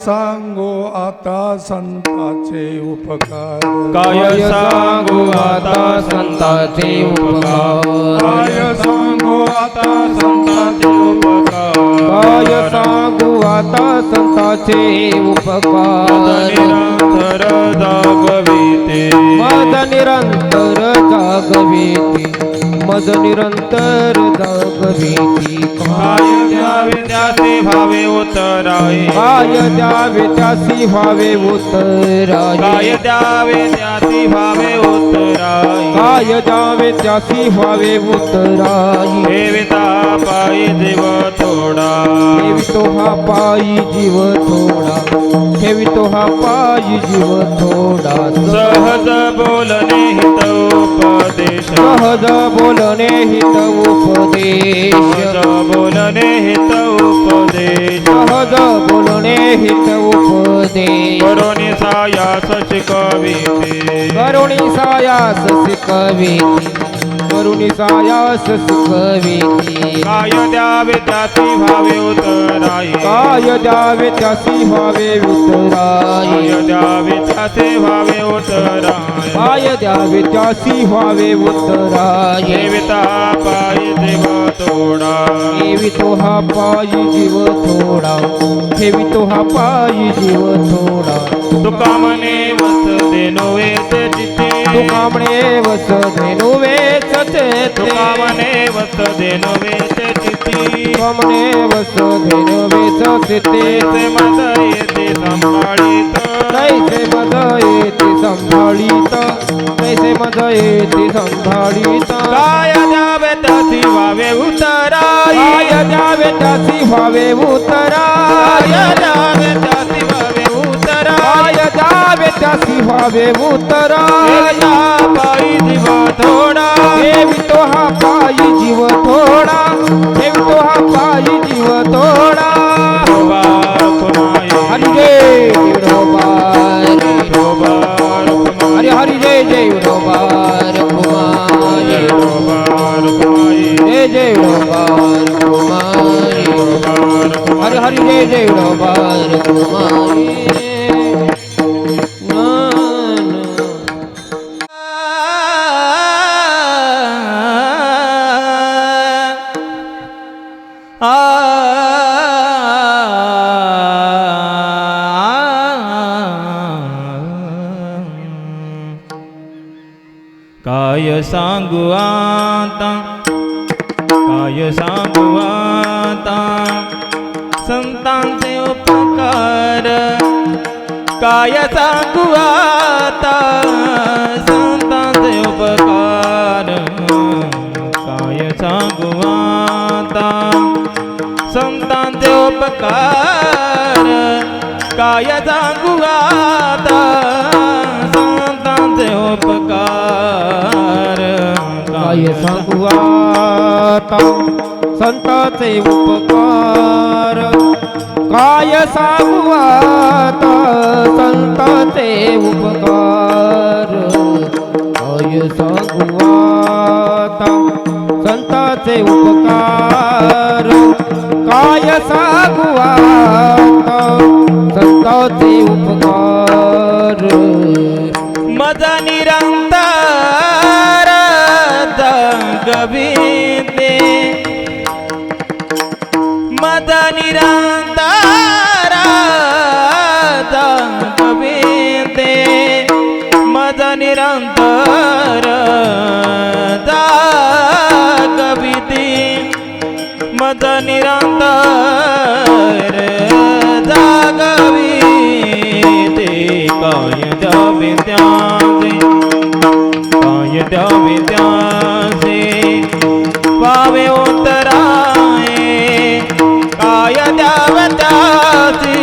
सांगू आता संतांचे उपकार, काय सांगू आता संतांचे उपकार, काय सांगू आता संतांचे उपकार, काय सांगू आता संतांचे उपकार. निरंतर जागविते, मज निरंतर जागविते, मज निरंतर जागविते. काय द्यावे त्याचे भावे उतराये, काय द्यावे त्यासी व्हावे उतराये, काय द्यावे त्याचे भावे उतराये. काय द्यावे त्यासी व्हावे उतराये. ठेविता पायी जीव थोडा, ठेवितो हा पायी जीव थोडा, ठेवितो हा पायी जीव थोडा. सहज बोलणे हित उपदेश, सहज बोलणे हित उपदेश, सहज बोलणे हित उपदेश. सहज बोलणे हित उपदेश. करुणी सायास शिकविते, करुणी सायास शिकविते, करुणी सायास शिकविते. काय द्यावे त्याची भावे उतराये, काय द्यावे त्यासी व्हावे उतराये, काय द्यावे त्याचे भावे उतराये. काय द्यावे त्यासी व्हावे उतराये. ठेविता पायी जीव थोडा, ठेवितो हा पायी जीव थोडा, ठेवितो हा पायी जीव थोडा. तुका म्हणे वस देनोवे ते चित्ते, तुका म्हणे वस धेनुवे सचेते, तुका म्हणे वस देनोवे ते चित्ती. तुका म्हणे वस धेनुवे सचेते. ते मज येते संभाळीत, तैसे मज येते संभाळीत, तैसे मज येते संभाळीत. काय द्यावे त्याची भावे उतराई, काय द्यावे त्यासी व्हावे उतराय, काय द्यावे त्याची भावे उतराई. काय द्यावे त्यासी व्हावे उतराय. ठेविता पायी जीव थोडा, ठेवितो हा पायी जीव थोडा, ठेवितो हा पायी जीव थोडा. शोभा कुमाये, हरी जय विठोबार, शोभा कुमाये, हरी हरी जय जय विठोबार कुमारी, शोभा कुमाये, जय जय विठोबार कुमारी, हरी हरी जय जय विठोबार कुमारी. काय सांगू आता, काय सांगू आता संतांचे उपकार, काय सांगू आता संतांचे उपकार, काय सांगू आता संतांचे उपकार, काय सांगू आता संतांचे उपकार. काय सांगू आता संतांचे उपकार, काय सांगू आता संतांचे उपकार, काय सांगू आता संतांचे उपकार, काय सांगू आता संतांचे उपकार. मज निरंतर जागविते, मज निरंतर जागविते, मज निरंतर जागविते, मज निरंतर जागविते. काय द्यावे त्याचे, काय द्यावे त्याचे पावे उतराये, काय द्यावे त्याचे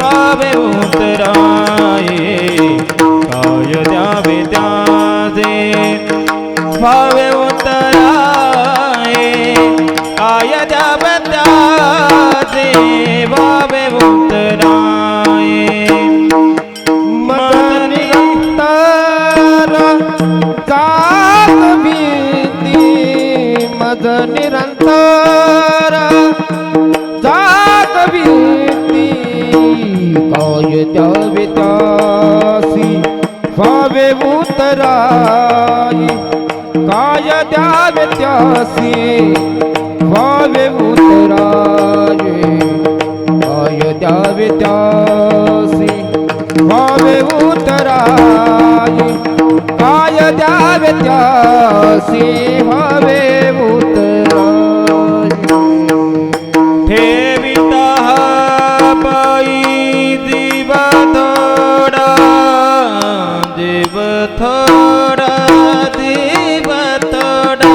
पावे उतराये, काय द्यावे त्याचे पावे उतराये, काय द्यावे त्याचे पावे उतराये. काय द्यावे त्यासी व्हावे उतराई काय द्यावे त्यासी व्हावे उतराई काय द्यावे त्यासी व्हावे उतराई काय द्यावे त्यासी व्हावे उतराई ठेविता पायी जीव थोडा जीव थोडा जीव थोडा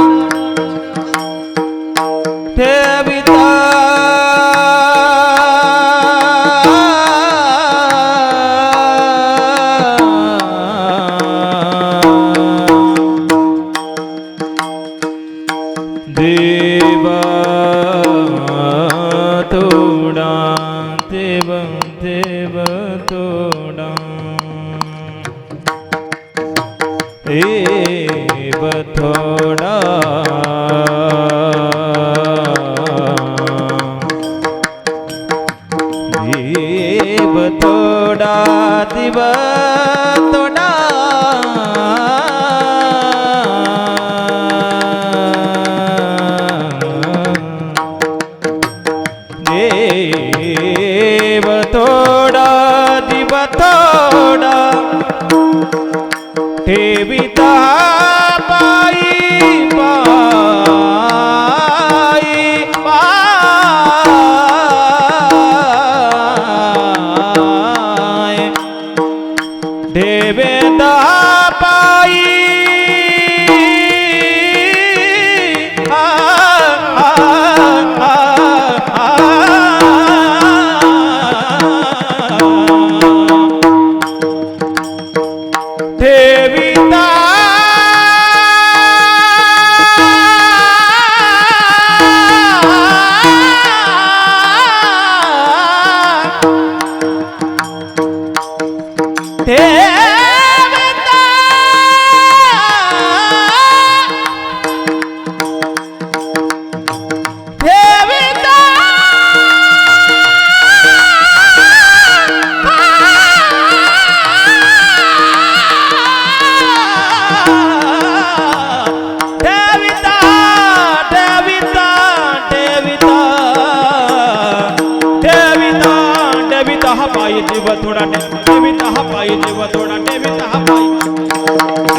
ठेविता देव थोडा देव देव थोडा देव थोडा देव थोडा दिव थोडा देव थोडा दिव थोडा ठेविता पायी पायी पाय ठेविता पायी ठेविता ठेविता ठेविता हा पायी जीव थोडा ठेविता हा पायी जीव थोडा ठेविता हा पायी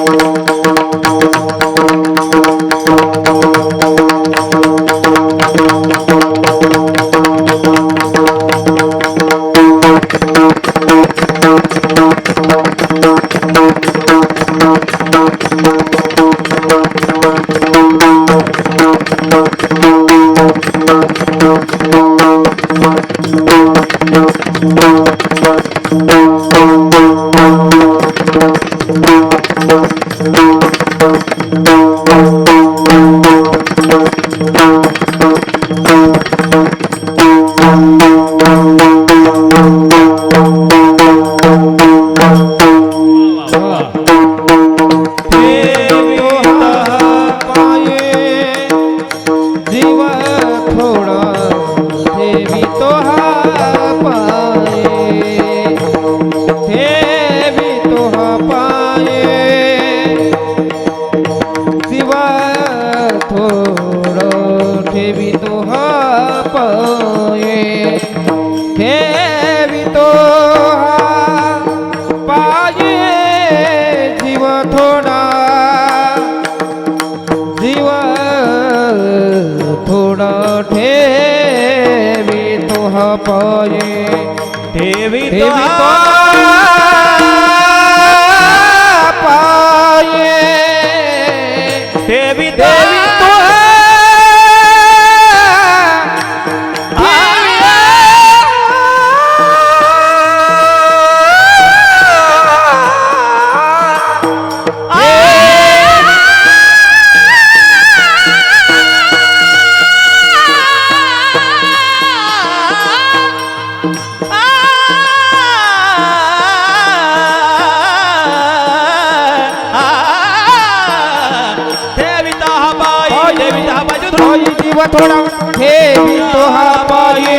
थोड़ा ठेविता हा पायी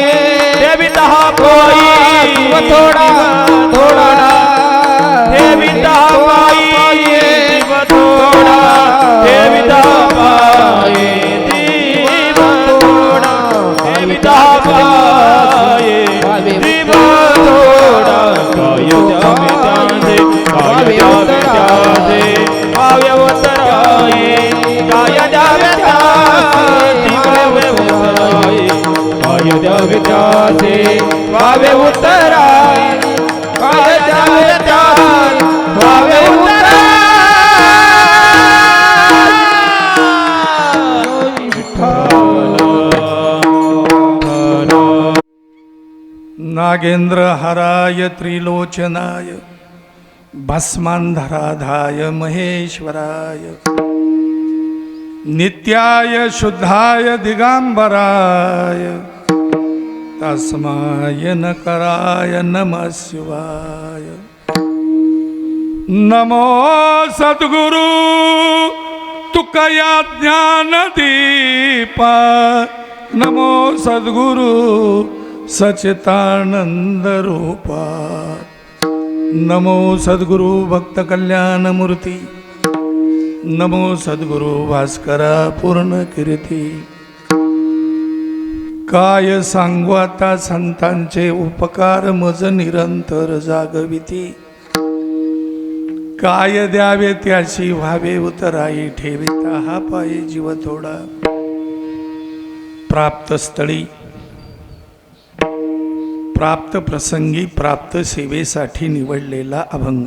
ठेविता हा पायी जीव थोडा थोडा ठेविता पायी जीव थोडा ठेविता पायी जीव थोडा ठेविता पायी जीव थोडा काय द्यावे त्याचे काय द्यावे त्याचे पाव्य उतराये काय द्यावे त्याचे पाव्य उतराये काय द्यावे त्याचे पाव्य उतराये काय द्यावे त्याचे पाव्य उतराये नागेंद्र हराय त्रिलोचनाय भस्मांधराधाय महेश्वराय नित्याय शुद्धाय दिगंबराय तस्माय नकराय नमः शिवाय। नमो सद्गुरु तुकया ज्ञानदीपा नमो सद्गुरु सच्चिदानंद रूपा नमो सद्गुरु भक्त कल्याण मूर्ती नमो सद्गुरु भास्करा पूर्ण कीर्ती। काय सांगू आता संतांचे उपकार मज निरंतर जागविती काय द्यावे त्याची व्हावे उतराई ठेविता हा पायी जीव थोडा। प्राप्त स्थळी प्राप्त प्रसंगी प्राप्त सेवेसाठी निवडलेला अभंग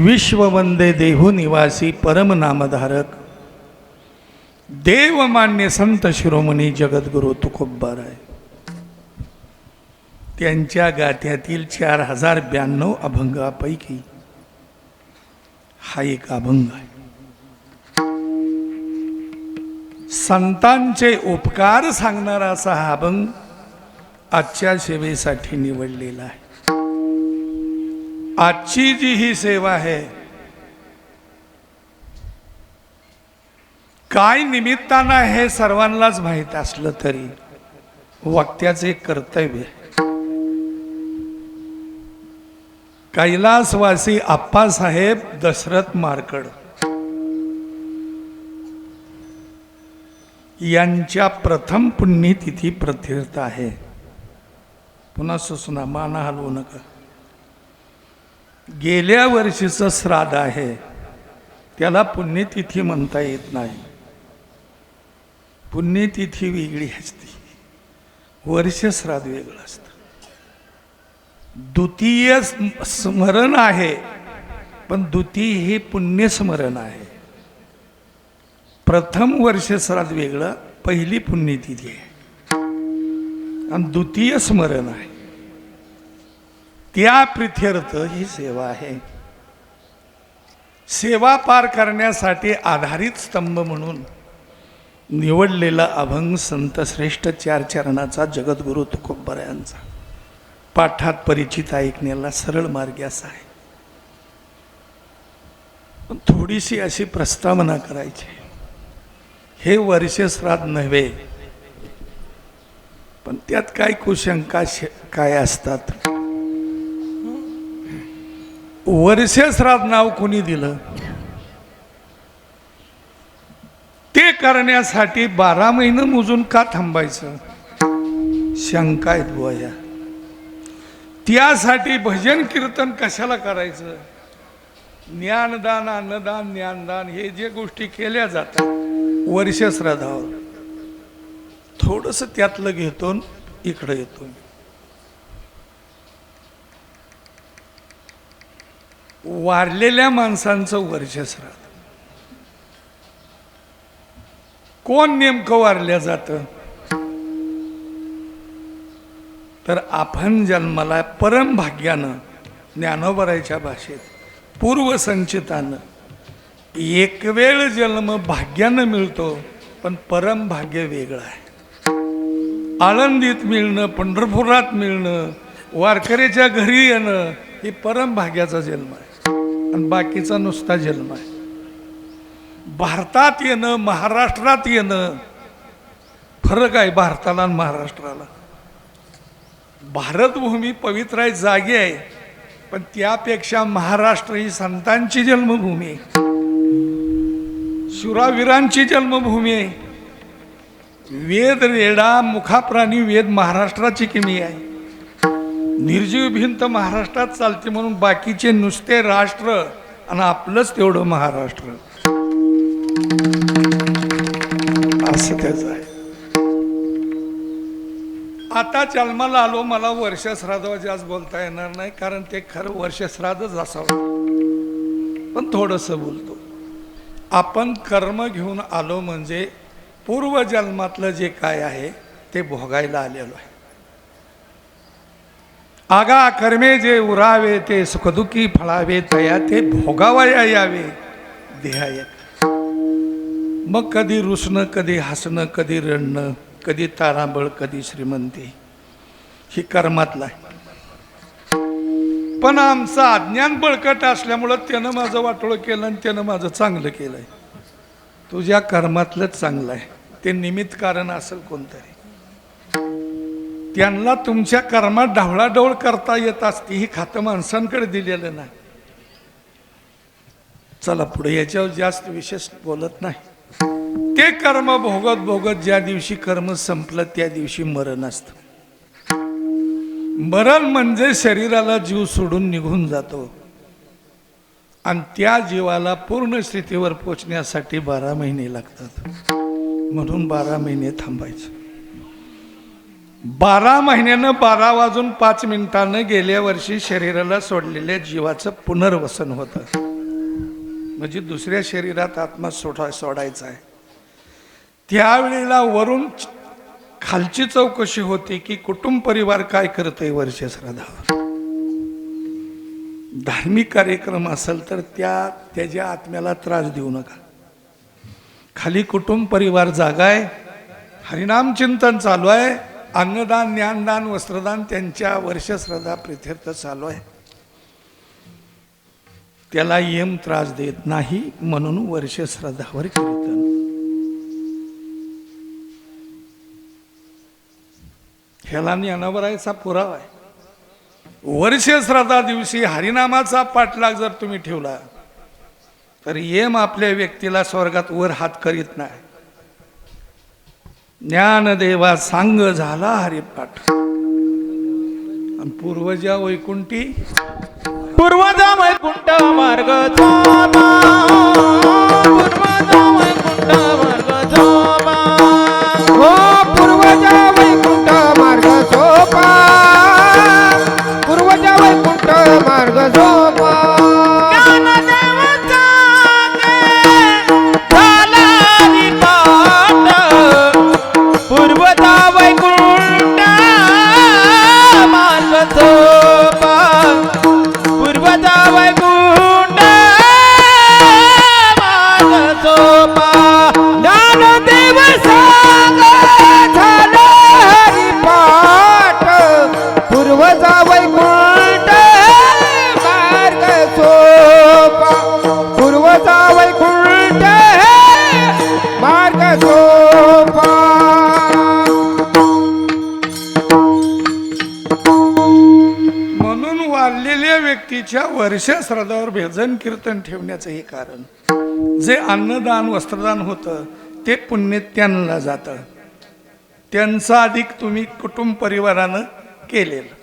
विश्ववंदे देहू निवासी परम नामधारक देवमान्य संत शिरोमणी जगद्गुरु तुकोबाराय त्यांच्या गाथ्यातील 4092 अभंगापैकी हा एक अभंग आहे। संतांचे उपकार सांगणारा असा हा अभंग आजच्या सेवेसाठी निवडलेला आहे। आजची जी ही सेवा आहे काय निमित्तानं हे सर्वांनाच माहीत असलं तरी वक्त्याचे एक कर्तव्य आहे। कैलासवासी आप्पासाहेब दशरथ मारकड यांच्या प्रथम पुण्यतिथी प्रतीर्थ आहे। पुन्हा सुसना माना हलवू नका। गेल्या वर्षीचं श्राद्ध आहे त्याला पुण्यतिथी म्हणता येत नाही। पुण्यतिथी वेगळी असते वर्ष श्राद्ध वेगळं असतं। द्वितीय स्मरण आहे पण द्वितीय हे पुण्यस्मरण आहे। प्रथम वर्ष श्राद्ध वेगळं पहिली पुण्यतिथी आहे आणि द्वितीय स्मरण आहे। त्या प्रित्यर्थ ही सेवा आहे। सेवा पार करण्यासाठी आधारित स्तंभ म्हणून निवडलेला अभंग संत श्रेष्ठ 4 चरणाचा जगद्गुरु तुकोबारायांचा पाठात परिचित ऐकण्याला सरळ मार्ग असा आहे। पण थोडीशी अशी प्रस्तावना करायची। हे वर्ष श्राद्ध नव्हे पण त्यात काय कुशंका काय असतात। वर्ष श्राद्ध नाव कोणी दिलं ते करण्यासाठी 12 महिने मोजून का थांबायचं शंका आहेत बुवा। त्यासाठी भजन कीर्तन कशाला करायचं। ज्ञानदान अन्नदान ज्ञानदान हे जे गोष्टी केल्या जातात वर्ष श्राद्धावर थोडंसं त्यातलं घेतो इकडे येतो। वारलेल्या माणसांचं वर्ष श्राद्ध कोण नेमकं वारल्या जातं तर आपण जन्माला परम भाग्यानं ज्ञानोबराच्या भाषेत पूर्वसंचितानं एक वेळ जन्म भाग्यानं मिळतो पण परम भाग्य वेगळं आहे। आळंदीत मिळणं पंढरपुरात मिळणं वारकऱ्याच्या घरी येणं हे परम भाग्याचा जन्म आहे आणि बाकीचा नुसता जन्म आहे। भारतात येणं महाराष्ट्रात येणं फरक आहे भारताला आणि महाराष्ट्राला। भारतभूमी पवित्र आहे, जागी आहे, पण त्यापेक्षा महाराष्ट्र ही संतांची जन्मभूमी आहे, शूरावीरांची जन्मभूमी आहे. वेद रेडा मुखाप्राणी वेद महाराष्ट्राची किमी आहे. निर्जीव भिंत महाराष्ट्रात चालते म्हणून बाकीचे नुसते राष्ट्र आणि आपलंच तेवढं महाराष्ट्र, असं त्याचं आहे. आता जन्माला आलो, मला वर्षश्राद्धावर जास्त बोलता येणार नाही, कारण ते खरं वर्षश्राद्धच असावं, पण थोडंसं बोलतो. आपण कर्म घेऊन आलो म्हणजे पूर्वजन्मातलं जे काय आहे ते भोगायला आलेलो आहे. आगा कर्मे जे उरावे ते सुखदुःखी फळावे, तया ते भोगावया यावे देहाय. मग कधी रुसणं, कधी हसणं, कधी रडणं, कधी तारांबळ, कधी श्रीमंती, ही कर्मातला आहे. पण आमचं अज्ञान बळकट असल्यामुळं त्यानं माझं वाटोळं केलं आणि त्यानं माझं चांगलं केलंय. तुझ्या कर्मातलंच चांगलं आहे, ते निमित्त कारण असेल कोणतरी. त्यांना तुमच्या कर्मात ढवळाढवळ करता येत असते, ही खातं माणसांकडे दिलेलं नाही. चला पुढे, याच्यावर जास्त विशेष बोलत नाही. ते कर्म भोगत भोगत ज्या दिवशी कर्म संपलं त्या दिवशी मरण असतं. मरण म्हणजे शरीराला जीव सोडून निघून जातो, आणि त्या जीवाला पूर्ण स्थितीवर पोचण्यासाठी 12 महिने लागतात. म्हणून 12 महिने थांबायचं. 12 महिन्यानं 12 वाजून 5 मिनिटानं गेल्या वर्षी शरीराला सोडलेल्या जीवाचं पुनर्वसन होतं. म्हणजे दुसऱ्या शरीरात आत्मा सोडायचा आहे. त्यावेळेला वरून खालची चौकशी होती की कुटुंब परिवार काय करतोय वर्षश्राद्धावर. धार्मिक कार्यक्रम असेल तर त्याच्या आत्म्याला त्रास देऊ नका. खाली कुटुंब परिवार जागा आहे, हरिनाम चिंतन चालू आहे, अन्नदान ज्ञानदान वस्त्रदान त्यांच्या वर्षश्राद्धा प्रित्यर्थ चालू आहे. त्याला यम त्रास देत नाही, म्हणून वर्षश्राद्धावर कीर्तन. ह्याला ज्ञानावरायचा पुरावा आहे. वर्षश्राद्धा दिवशी हरिनामाचा पाठलाग जर तुम्ही ठेवला तर यम आपल्या व्यक्तीला स्वर्गात वर हात करीत नाही. ज्ञानदेवा सांग झाला हरिपाठ, आणि पूर्वजा वैकुंठी पूर्वजा वैकुंठ मार्ग झोपा, पूर्वजा वैकुंठ मार्ग झोपा, हो पूर्वजा वैकुंठ मार्ग सोपा, पूर्वजा वैकुंठ मार्ग सोपा. ज्ञानदेवाचा झाला हरिपाठ, पूर्वजा वैकुंठ मार्ग झोपा, पूर्वजा वैकुंठ मार्ग झोपा. ज्ञानदेव सांग झाला हरिपाठ, पूर्वजा वैकुंठ मार्ग सोपा, पूर्वजा वैकुंठ मार्ग सोपा. म्हणून वाढलेल्या व्यक्तीच्या वर्षश्राद्धावर भजन कीर्तन ठेवण्याचं हे कारण. जे अन्नदान वस्त्रदान होतं ते पुण्य त्यांना जातं, त्यांचं अधिक तुम्ही कुटुंब परिवारानं केलेलं,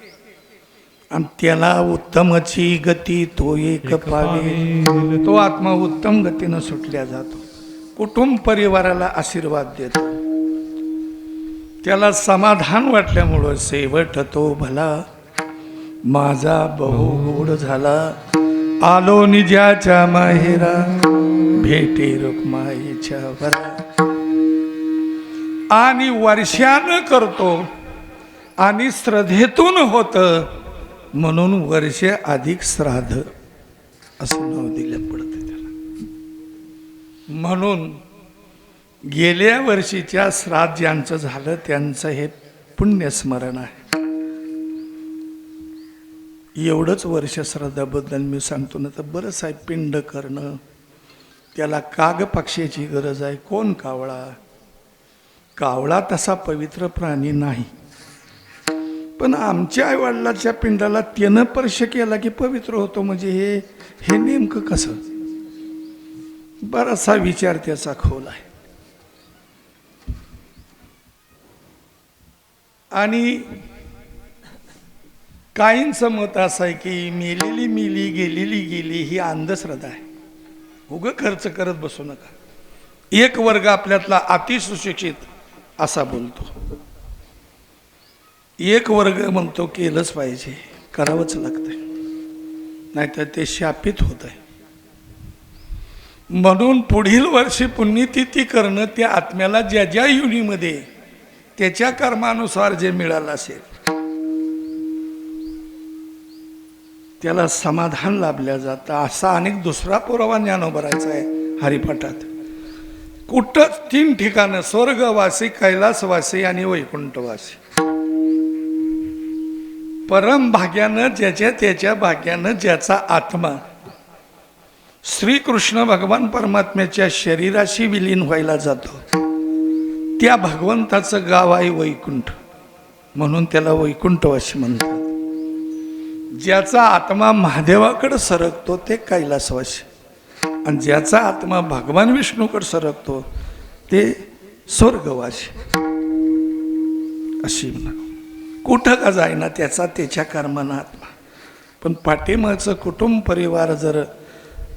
आणि त्याला उत्तमची गती तो एक पावे. तो आत्मा उत्तम गतीनं सुटल्या जातो, कुटुंब परिवाराला आशीर्वाद देतो, त्याला समाधान वाटल्यामुळं शेवट तो भला माझा बहु गोड झाला, आलो निजाच्या माहेरा भेटे रुक्माईच्या वरा. आणि वर्षानं करतो आणि श्रद्धेतून होतं, म्हणून वर्ष अधिक श्राद्ध असं नाव दिलं पडतं त्याला. म्हणून गेल्या वर्षीच्या श्राद्ध ज्यांचं झालं त्यांचं हे पुण्यस्मरण आहे. एवढंच वर्षश्राद्धाबद्दल मी सांगतो ना, तर बरंच आहे. पिंड करणं, त्याला काग पक्षाची गरज आहे. कोण कावळा? कावळा तसा पवित्र प्राणी नाही. पण आमच्या आईवडिलाच्या पिंडाला त्यानं स्पर्श केला की पवित्र होतो, म्हणजे हे नेमकं कसं? बराचसा विचार त्याचा खोल आहे. आणि काहींचं मत असं आहे की मेलेली मेली गेलेली गेली ही अंधश्रद्धा आहे, उगं खर्च करत बसू नका. एक वर्ग आपल्यातला अतिसुशिक्षित असा बोलतो, एक वर्ग म्हणतो केलंच पाहिजे, करावंच लागतंय, नाहीतर ते शापित होत आहे. म्हणून पुढील वर्षी पुण्यतिथी करणं त्या आत्म्याला ज्या ज्या युनीमध्ये त्याच्या कर्मानुसार जे मिळालं असेल त्याला समाधान लाभल्या जातं. असा अनेक दुसरा पुरावा ज्ञानोबरायचा आहे हरिपाठात. कुठं 3 ठिकाणं, स्वर्गवासी, कैलासवासी आणि वैकुंठवासी. परम भाग्यानं ज्याच्या त्याच्या भाग्यानं ज्याचा आत्मा श्रीकृष्ण भगवान परमात्म्याच्या शरीराशी विलीन व्हायला जातो त्या भगवंताचं गाव आहे वैकुंठ, म्हणून त्याला वैकुंठवासी म्हणतात. ज्याचा आत्मा महादेवाकडे सरकतो ते कैलासवासी, आणि ज्याचा आत्मा भगवान विष्णूकडे सरकतो ते स्वर्गवासी. अशी म्हणा कुठं का जाईना त्याचा त्याच्या कर्मानं आत्मा. पण पाठीमागचं कुटुंब परिवार जर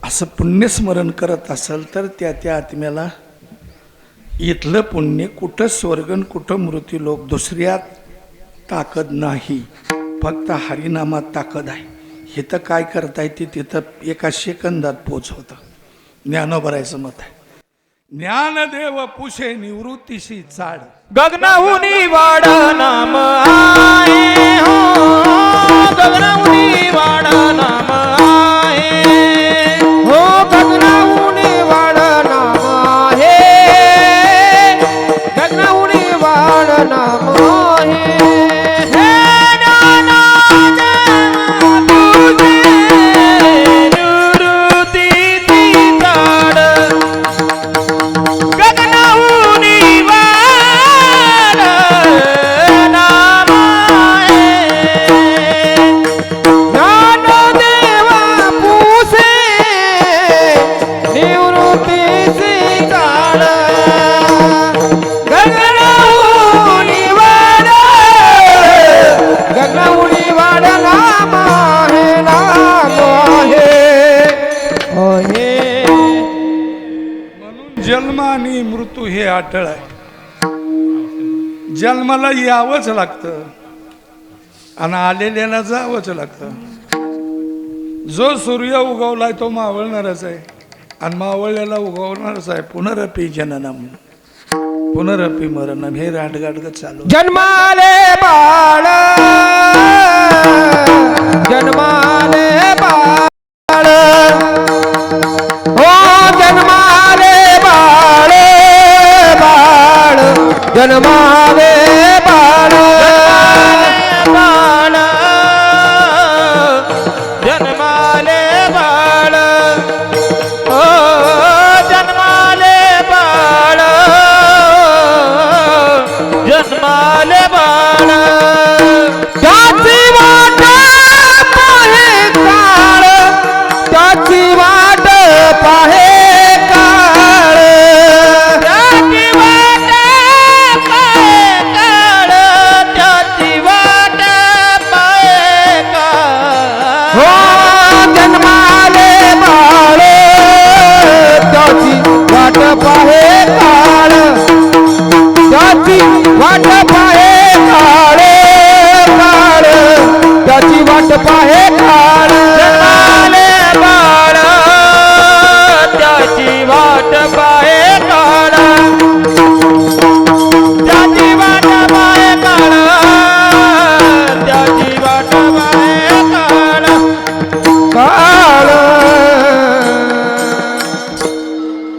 असं पुण्यस्मरण करत असेल तर त्या आत्म्याला इथलं पुण्य कुठं स्वर्गन कुठं मृत्यूलोक दुसऱ्यात ताकद नाही, फक्त हरिनामात ताकद आहे. हे तर काय करता येते तिथं एका सेकंदात पोचवतं. ज्ञानोबरायचं मत आहे, ज्ञानदेव पुषे निवृत्तीशी चाड. गगनाहुनी वाड नाम आहे हो, गगनाहुनी वाड नाम आहे हो गगनाहुनी वाड नाम आहे, गगनाहुनी वाड नाम आहे. जन्म आणि मृत्यू हे अटळ आहे. जन्माला यावंच लागतं आणि आलेल्याला जावंच लागतं. जो सूर्य उगवलाय तो मावळणारच आहे आणि मावळलेला उगवणारच आहे. पुनरपी जननम पुनरपी मरणम हे राटगाटगत चालू. जन्माले बाळ, जन्माले बाळ, हो जन्माले बाळ, बाळ जन्माले बाळ, बाळ जन्माले बाळ, ओ जन्माले बाळ, जन्माले बाळ. त्याची वाट पाहे काळ, त्याची वाट पाहे काळ, त्याची वाट पाहे काळ, त्याची वाट पाहे काळ. हो जन्माले बाळ, त्याची वाट पाहे काळ, त्याची वाट पाहे काळ, काळ त्याची वाट पाहे काळ. जन्माले बाळ, त्याची वाट पाहे काळ, त्याची वाट पाहे काळ, त्याची वाट पाहे काळ. काळ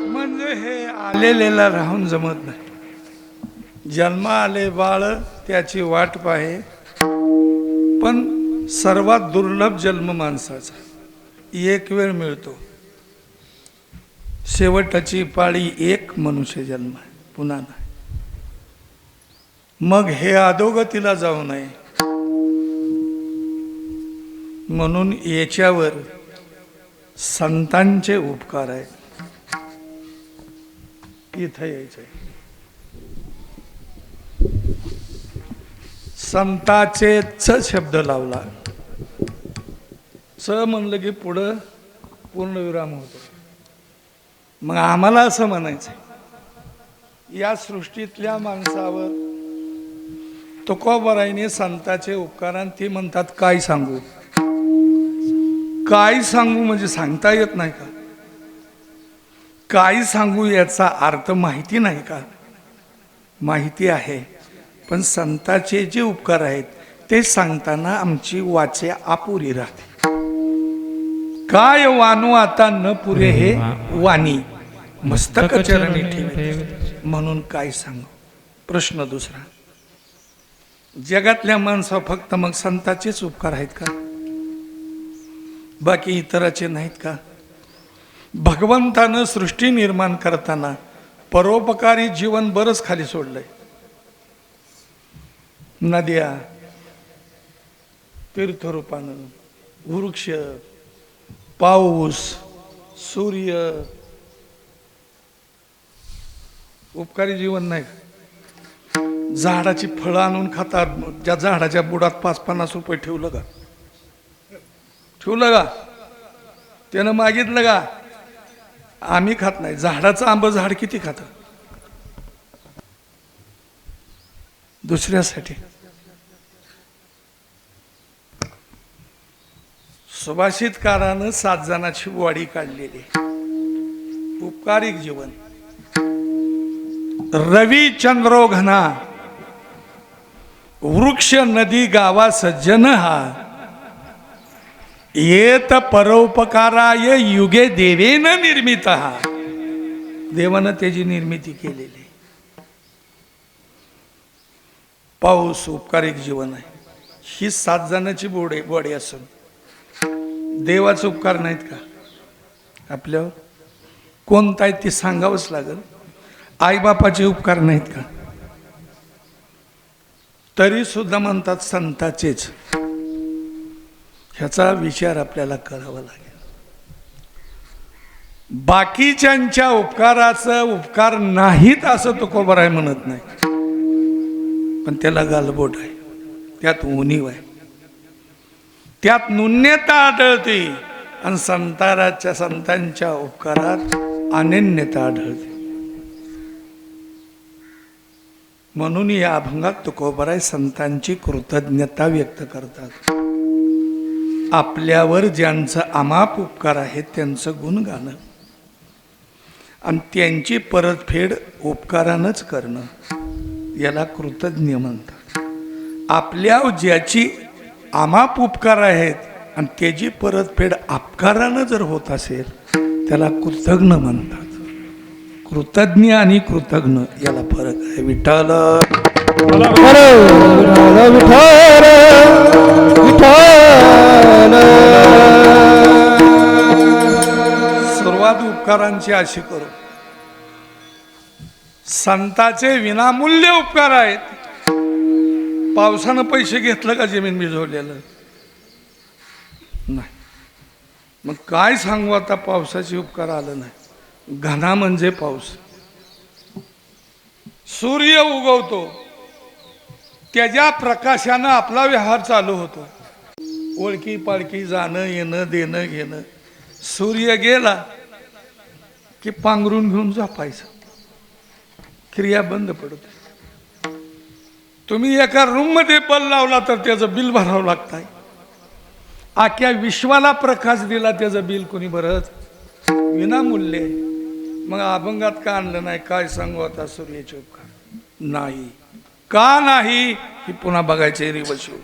म्हणजे हे आलेल्याला राहून जमत नाही. जन्म आले बाळ त्याची वाट पाहे, पण सर्वात दुर्लभ जन्म माणसाचा एक वेळ मिळतो. शेवटची पाळी एक मनुष्य जन्म आहे, पुन्हा नाही. मग हे अधोगतीला जाऊ नये, म्हणून याच्यावर संतांचे उपकार आहेत. इथं यायचंय. संताचे च शब्द लावला. च म्हणलं की पुढं पूर्णविराम होतो. मग आम्हाला असं म्हणायचं, या सृष्टीतल्या माणसावर तुकोबारायने संताचे उपकारान ते म्हणतात काय सांगू. काय सांगू म्हणजे सांगता येत नाही का? काय सांगू याचा अर्थ माहिती नाही का? माहिती आहे, पण संताचे जे उपकार आहेत ते सांगताना आमची वाचा अपुरी राहते. काय वानू आता न पुरे हे वाणी मस्तक चरणी ठेवे, म्हणून काय सांगू. प्रश्न दुसरा, जगातल्या माणसावर फक्त मग संताचेच उपकार आहेत का? बाकी इतराचे नाहीत का? भगवंतानं सृष्टी निर्माण करताना परोपकारी जीवन बरंच खाली सोडलंय. नद्या, तीर्थरूपानं, वृक्ष, पाऊस, सूर्य, उपकारी जीवन नाही. झाडाची फळं आणून खातात. ज्या झाडाच्या बुडात 5-50 रुपये ठेवलं का? त्यानं मागितलं का? आम्ही खात नाही. झाडाचं आंब झाड किती खातं? दुसऱ्यासाठी. सुभाषितकारानं 7 जणांची वाडी काढलेली. उपकारिक जीवन. रवी चंद्रो घना, वृक्ष नदी गावा सज्जन हा, येत परोपकाराय युगे देवेन निर्मित हा. देवानं त्याची निर्मिती केलेली. पाऊस उपकारिक जीवन आहे. ही 7 जणांची बॉडी असून देवाचे उपकार नाहीत का आपल्यावर? कोणता आहे ते सांगावंच लागेल. आईबापाचे उपकार नाहीत का? तरी सुद्धा म्हणतात संताचेच. ह्याचा विचार आपल्याला करावा लागेल. बाकीच्यांच्या उपकाराचा उपकार नाहीत असं तुकोबाराय म्हणत नाही, पण त्याला गालबोट आहे, त्यात उणीव आहे, त्यात न्यूनता आढळते. आणि संतांच्या उपकारात अनन्यता आढळते. म्हणून या अभंगात तुकोबाराय संतांची कृतज्ञता व्यक्त करतात. आपल्यावर ज्यांचं अमाप उपकार आहेत त्यांचं गुण गाणं आणि त्यांची परतफेड उपकारानंच करणं याला कृतज्ञ म्हणतात. आपल्यावर ज्याची अमाप उपकार आहेत आणि त्याची परतफेड अपकारानं जर होत असेल त्याला कृतज्ञ म्हणतात. कृतज्ञ आणि कृतज्ञ याला फरक आहे. विठ्ठल सुरुवात उपकारांची अशी करू. संताचे विनामूल्य उपकार आहेत. पावसानं पैसे घेतलं का जमीन भिजवलेलं नाही. मग काय सांगू आता, पावसाचे उपकार आलं नाही. घना म्हणजे पाऊस. सूर्य उगवतो, त्याच्या प्रकाशानं आपला व्यवहार चालू होतो. ओळखी पाळखी, जाणं येणं, देणं घेणं. सूर्य गेला की पांघरून घेऊन झोपायचं, क्रिया बंद पडते. तुम्ही एका रूम मध्ये बल्ब लावला तर त्याचं बिल भरावं लागतंय. आख्या विश्वाला प्रकाश दिला त्याचं बिल कोणी भरत? विनामूल्य. मग अभंगात का आणलं नाही? काय सांगू आता सूर्याचे उपकार नाही. का नाही ही पुन्हा बघायचे. रिवशिव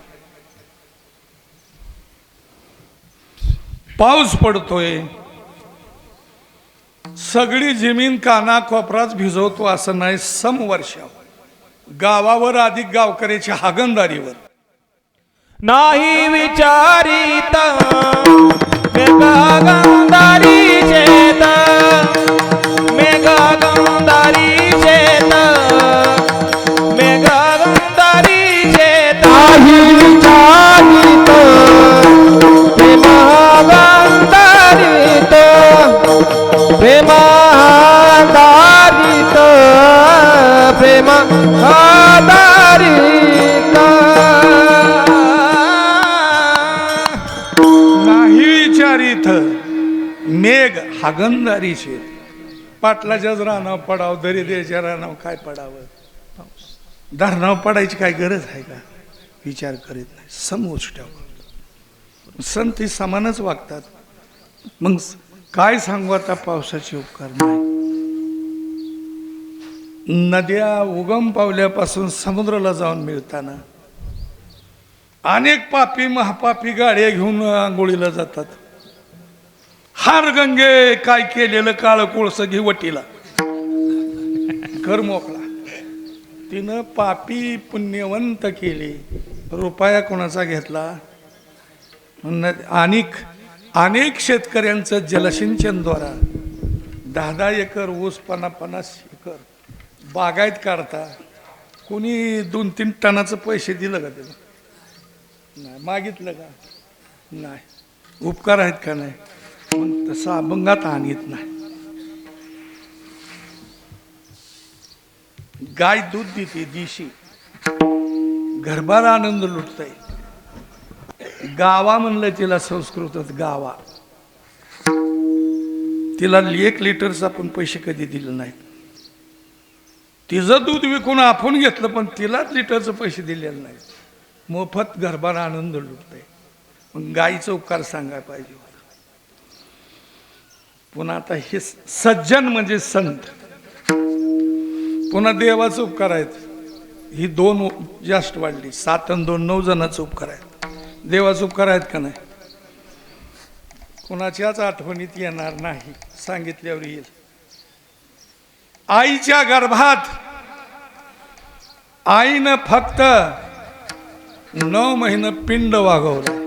पाऊस पडतोय, सगळी जमीन कानाकोपराच भिजवतो असं नाही. समवर्षावर गावावर अधिक गावकऱ्याच्या हागणदारीवर नाही विचारित मेघगंधारी चेत, मेघगंधारी चेत, मेघगंधारी चेत. नाही विचारित मेघ हागंदारी शेत, पाटलाच्याच रानावर पडावं, दरिद्याच्या रानावर काय पडावं, धरणावर पडायची काय गरज आहे का? विचार करीत नाही, समोच ठेवा. संत ही समानच वागतात. मग काय सांगू आता, पावसाचे उपकार नाही. नद्या उगम पावल्यापासून समुद्राला जाऊन मिळताना अनेक पापी महापापी गाड्या घेऊन आंघोळीला जातात. हार गंगे काय केलेलं काळ कोळस घे वटीला, घर मोकळा. तिनं पापी पुण्यवंत केली, रुपया कोणाचा घेतला? अनेक शेतकऱ्यांचं जलसिंचनद्वारा 10-10 एकर ऊस, 50-50 एकर बागायत काढता. कोणी 2-3 टनाचं पैसे दिलं का त्याला? नाही. मागितलं का? नाही. उपकार आहेत का? नाही. मग तसं अभंगात आणत नाही. गाय दूध देते देशी, घरभर आनंद लुटतय. गावा म्हणलं तिला संस्कृतात, गावा. तिला 1 लिटरचं आपण पैसे कधी दिले नाहीत. तिचं दूध विकून आपण घेतलं, पण तिलाच लिटरचं पैसे दिलेले नाहीत. मोफत घरभर आनंद लुटतय. मग गायीचा उपकार सांगायला पाहिजे होता. पुन्हा आता हे सज्जन म्हणजे संत, पुन्हा देवाचे उपकार आहेत. ही 2 जास्त वाढली, 7 आणि 2 9 जणांचे उपकार आहेत. देवाचे उपकार आहेत का नाही? कोणाच्याच आठवणीत येणार नाही, सांगितल्यावर येईल. आईच्या गर्भात आईनं फक्त 9 महिने पिंड वागवलं,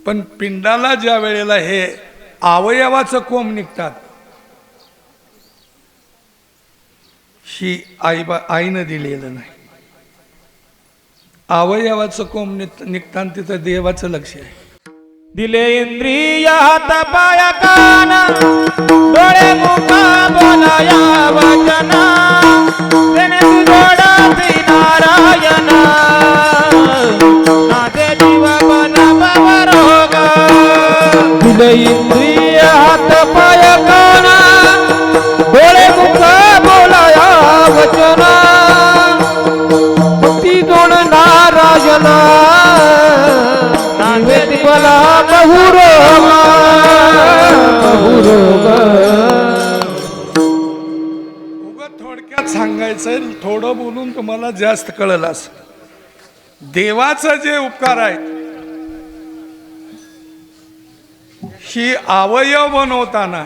पण पिंडाला ज्या वेळेला हे अवयवाचं कोंब निघतात, ही आईनं दिलेलं नाही. अवयवाचं कोंब निघताना तिथं देवाचं लक्ष आहे. दिले इंद्रिय हात पाय कान, डोळे मुख बोलाया वचना, तेने जोडाती नारायण, नादे जीव बन बरोग. दिले इंद्रिय हात पाय कान, डोळे मुख बोलाया वचना, भक्ती गुण नारायण, मला बहुरोग उगाच थोडक्यात सांगायचं, थोडं बोलून तुम्हाला जास्त कळलं असं. देवाचं जे उपकार आहेत, ही अवयव बनवताना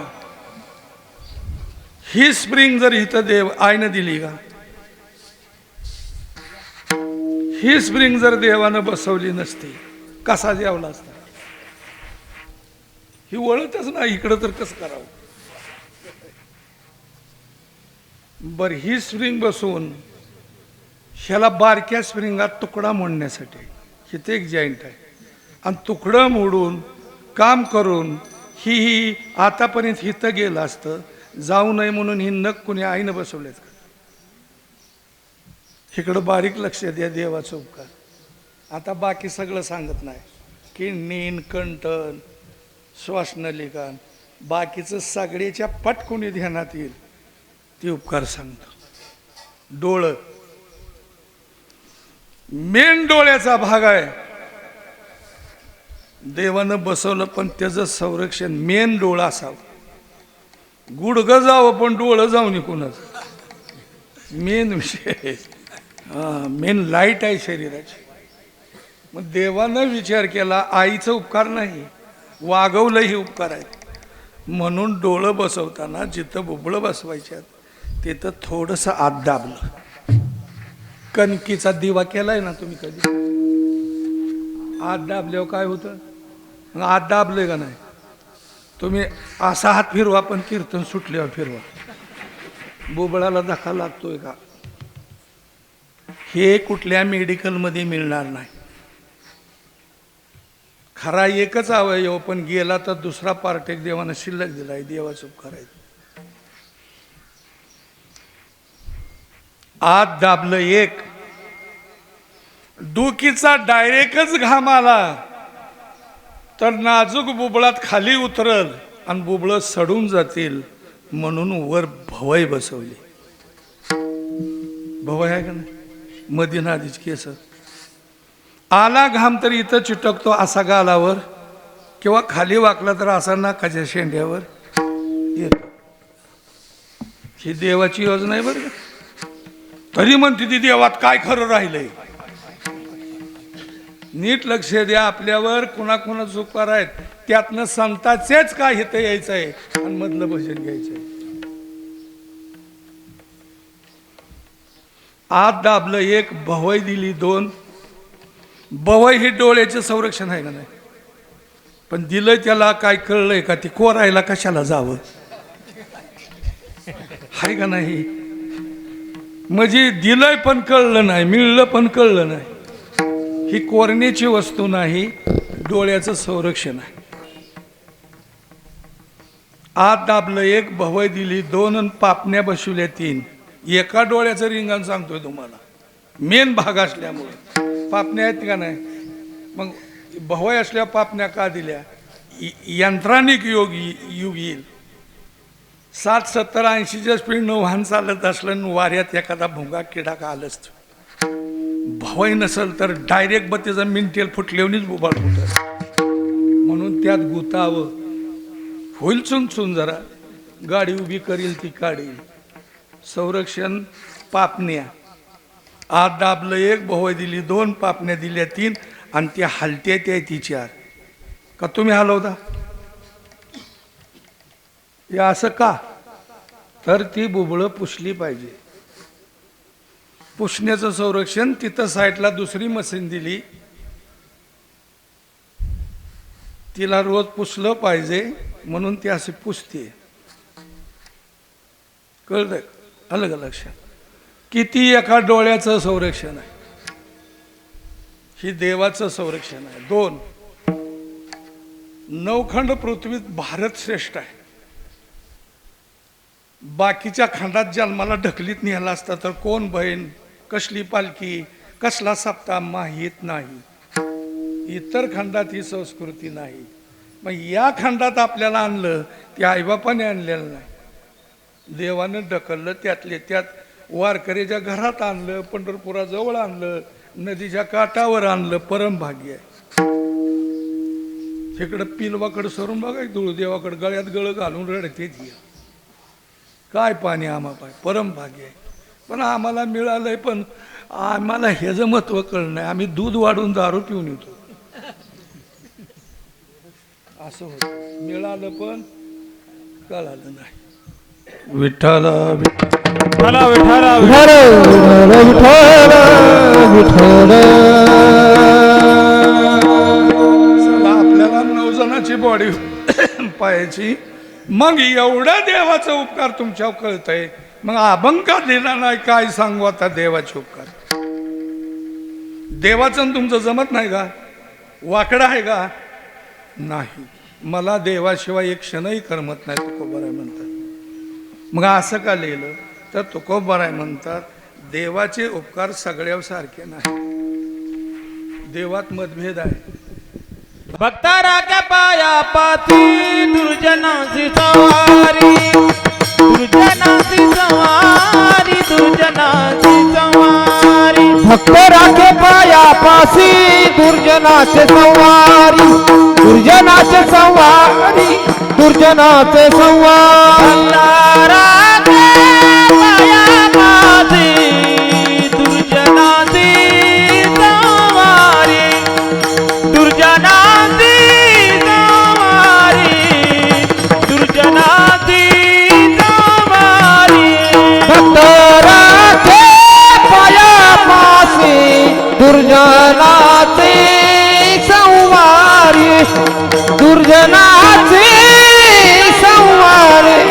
ही स्प्रिंग जर इथं देव आईनं दिली का, ही स्प्रिंग जर देवानं बसवली नसती, कसा जेवला असता? ही वळतच नाही इकडं, तर कसं करावं? बर, ही स्प्रिंग बसवून ह्याला बारक्या स्प्रिंगात तुकडा मोडण्यासाठी इथे एक जॉईंट आहे, आणि तुकडं मोडून काम करून ही आतापर्यंत इथं गेलं असतं, जाऊ नये म्हणून ही नख कुणी आईनं बसवलेत का? इकडं बारीक लक्ष द्या, देवाचा उपकार. आता बाकी सगळं सांगत नाही, किडनीन, कंठन, श्वासनलिका, बाकीचं सगळ्याच्या पटकुनी ध्यानात येईल ते उपकार सांगतो. डोळं मेन डोळ्याचा भाग आहे, देवानं बसवलं, पण त्याचं संरक्षण मेन डोळा असावं. गुडघं जावं पण डोळं जाऊन कोणच मेन विषय. मेन लाईट आहे शरीराची. मग देवानं विचार केला, आईचा उपकार नाही, वागवलंही उपकार आहे. म्हणून डोळं बसवताना जिथं बुबळं बसवायच्यात तिथं थोडंसं आत दाबलं. कणकीचा दिवा केलाय ना तुम्ही कधी? आत दाबल्यावर काय होतं? आत दाबले का नाही? तुम्ही असा हात फिरवा, पण कीर्तन सुटल्यावर फिरवा. बुबळाला धक्का लागतोय का? हे कुठल्या मेडिकलमध्ये मिळणार नाही. खरा एकच अवयव, पण गेला तर दुसरा पार्ट एक देवानं शिल्लक दिलाय. देवाचं उपकार आहे. आत दाबलं एक, डोकीचा डायरेक्टच घाम आला तर नाजूक बुबळात खाली उतरल आणि बुबळं सडून जातील म्हणून वर भवई बसवली. भवई आहे का नाही? मधी नादीच केस. आला घाम तर इथं चिटकतो असा गालावर, किंवा खाली वाकला तर असा नाकाच्या शेंड्यावर येतो. ही देवाची योजना आहे बरं का. तरी म्हणते ती देवात काय खरं राहिलंय. नीट लक्ष द्या, आपल्यावर कुणाकुणाचे उपकार आहेत, त्यातनं संताचेच काय हित यायचं आहे आणि मधलं भजन घ्यायचंय. आत दाबलं एक, भवई दिली दोन. भवई हे डोळ्याचे संरक्षण आहे का नाही, पण दिलं त्याला काय कळलंय का, ती कोरायला कशाला जावं आहे का नाही. म्हणजे दिलंय पण कळलं नाही, मिळलं पण कळलं नाही. ही कोरण्याची वस्तू नाही, डोळ्याचं संरक्षण आहे. आत दाबलं एक, भवई दिली दोन आणि पापण्या बसवल्या तीन. एका डोळ्याचं रिंगण सांगतोय तुम्हाला, मेन भाग असल्यामुळे. पापण्या आहेत का नाही, मग भवई असल्या पापण्या का दिल्या. यंत्रानिक युग येईल. 60, 70, 80च्या स्पीडनं वाहन चालत असलं आणि वाऱ्यात एखादा भुंगा किडा का आलंच, भवई नसल तर डायरेक्ट बत्तीचा मिनटेल फुटलेवणीच बुबाळ फुटत. म्हणून त्यात गुतावं. होईल चुन जरा, गाडी उभी करील ती काढील. संरक्षण पापण्या. आत दाबलं एक, भवई दिली दोन, पापण्या दिल्या तीन आणि त्या हलत्या त्या ती चार. का तुम्ही हलवता हे असं का, तर ती बुबळं पुसली पाहिजे. पुसण्याचं संरक्षण. तिथं साईडला दुसरी मशीन दिली, तिला रोज पुसलं पाहिजे म्हणून ती अशी पुसते. कळतंय? अलग लक्षात. किती एका डोळ्याचं संरक्षण आहे, ही देवाचं संरक्षण आहे. दोन, नवखंड पृथ्वीत भारत श्रेष्ठ आहे. बाकीच्या खंडात जन्माला ढकलीत निघाला असता तर कोण बहीण, कसली पालखी, कसला सप्ताह माहीत नाही. इतर खंडात ही संस्कृती नाही. मग या खंडात आपल्याला आणलं, ते आईबापाने आणलेलं नाही, देवानं ढकललं. त्यातले त्यात वारकऱ्याच्या घरात आणलं, पंढरपुराजवळ आणलं, नदीच्या काठावर आणलं. परमभाग्य आहे. इकडं पिलवाकडं सरून बघा, तुळदेवाकडं गळ्यात गळ घालून रडते ती, काय पाणी आम्हा पाय. परमभाग्य आहे. पण आम्हाला मिळालंय, पण आम्हाला ह्याचं महत्व कळलं नाही. आम्ही दूध वाढून दारू पिऊन येतो, असं होतं. मिळालं पण कळालं नाही. विठ्ठल विठ्ठल विठ्ठल चला, आपल्याला 9 जणांची बॉडी पायाची. मग एवढा देवाचा उपकार तुमच्यावर कळतंय, मग अभंग का दिला नाही, काय सांगू आता देवाचे उपकार. देवाचं आणि तुमचं जमत नाही का, वाकडं आहे का नाही. मला देवाशिवाय एक क्षणही करमत नाही, तुकोबाराय म्हणतात. मग असं का लिहिलं, तर तुकोबाराय म्हणतात देवाचे उपकार सगळ्यावर सारखे नाही, देवात मतभेद आहे. भक्ता राख्या पाया पाती, दुर्जनाची सवारी, दुर्जनाची सवारी, दुर्जनाची सवारी. भक्त राखे पाया पासी, दुर्जनाचे संवारी, दुर्जनाचे संवारी, दुर्जनाचे संवारी. भक्ता राखे पाया पासी, दुर्जनाची सवारी, दुर्जनाची सवारी, दुर्जनाची सवारी. भक्त राखे पाया पासी, दुर्जनाचे संवारी, दुर्जनाचे संवारी,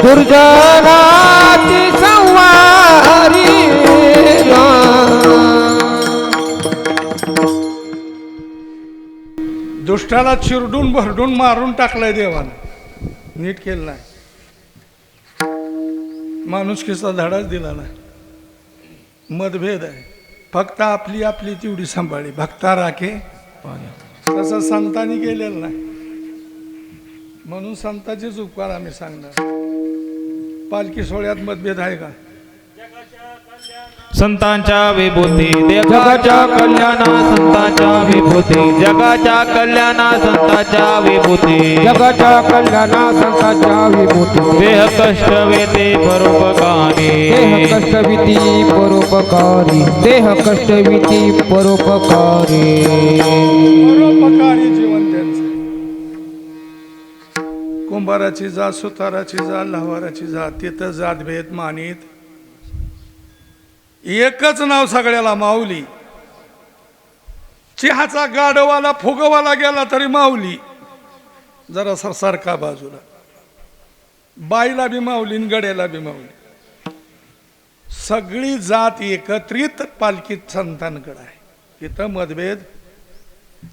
दुर्जनाचे संवारी. दुष्टाला चिरडून भरडून मारून टाकलंय देवानं, नीट केलं नाही. माणुसकीचा धडाच दिला नाही. मतभेद आहे. फक्त आपली आपली तेवढी सांभाळली. भक्ता राखे तसं संतांनी केलेलं नाही, म्हणून संतांचेच उपकार आम्ही सांगणार. पालखी सोहळ्यात मतभेद आहे का? संतांच्या विभूती जगाच्या कल्याणा संतांच्या विभूती जगाच्या कल्याणा संतांच्या विभूती जगाच्या कल्याणा संतांच्या विभूती देह कष्ट वेते परोपकारी देह कष्टविती परोपकारी देह कष्टविती परोपकारी परोपकारी जीवन त्यांचं. कुंभाराची जात, सुताराची जात, लहावाराची जात, तिथं जातभेद मानित एकच नाव सगळ्याला माऊली. चहाचा गाडवाला फुगवाला गेला तरी माऊली. जरा सारखा बाजूला, बाईला बी माऊली आणि गड्याला बी माऊली. सगळी जात एकत्रित पालखीत संतांकडे आहे. तिथं मतभेद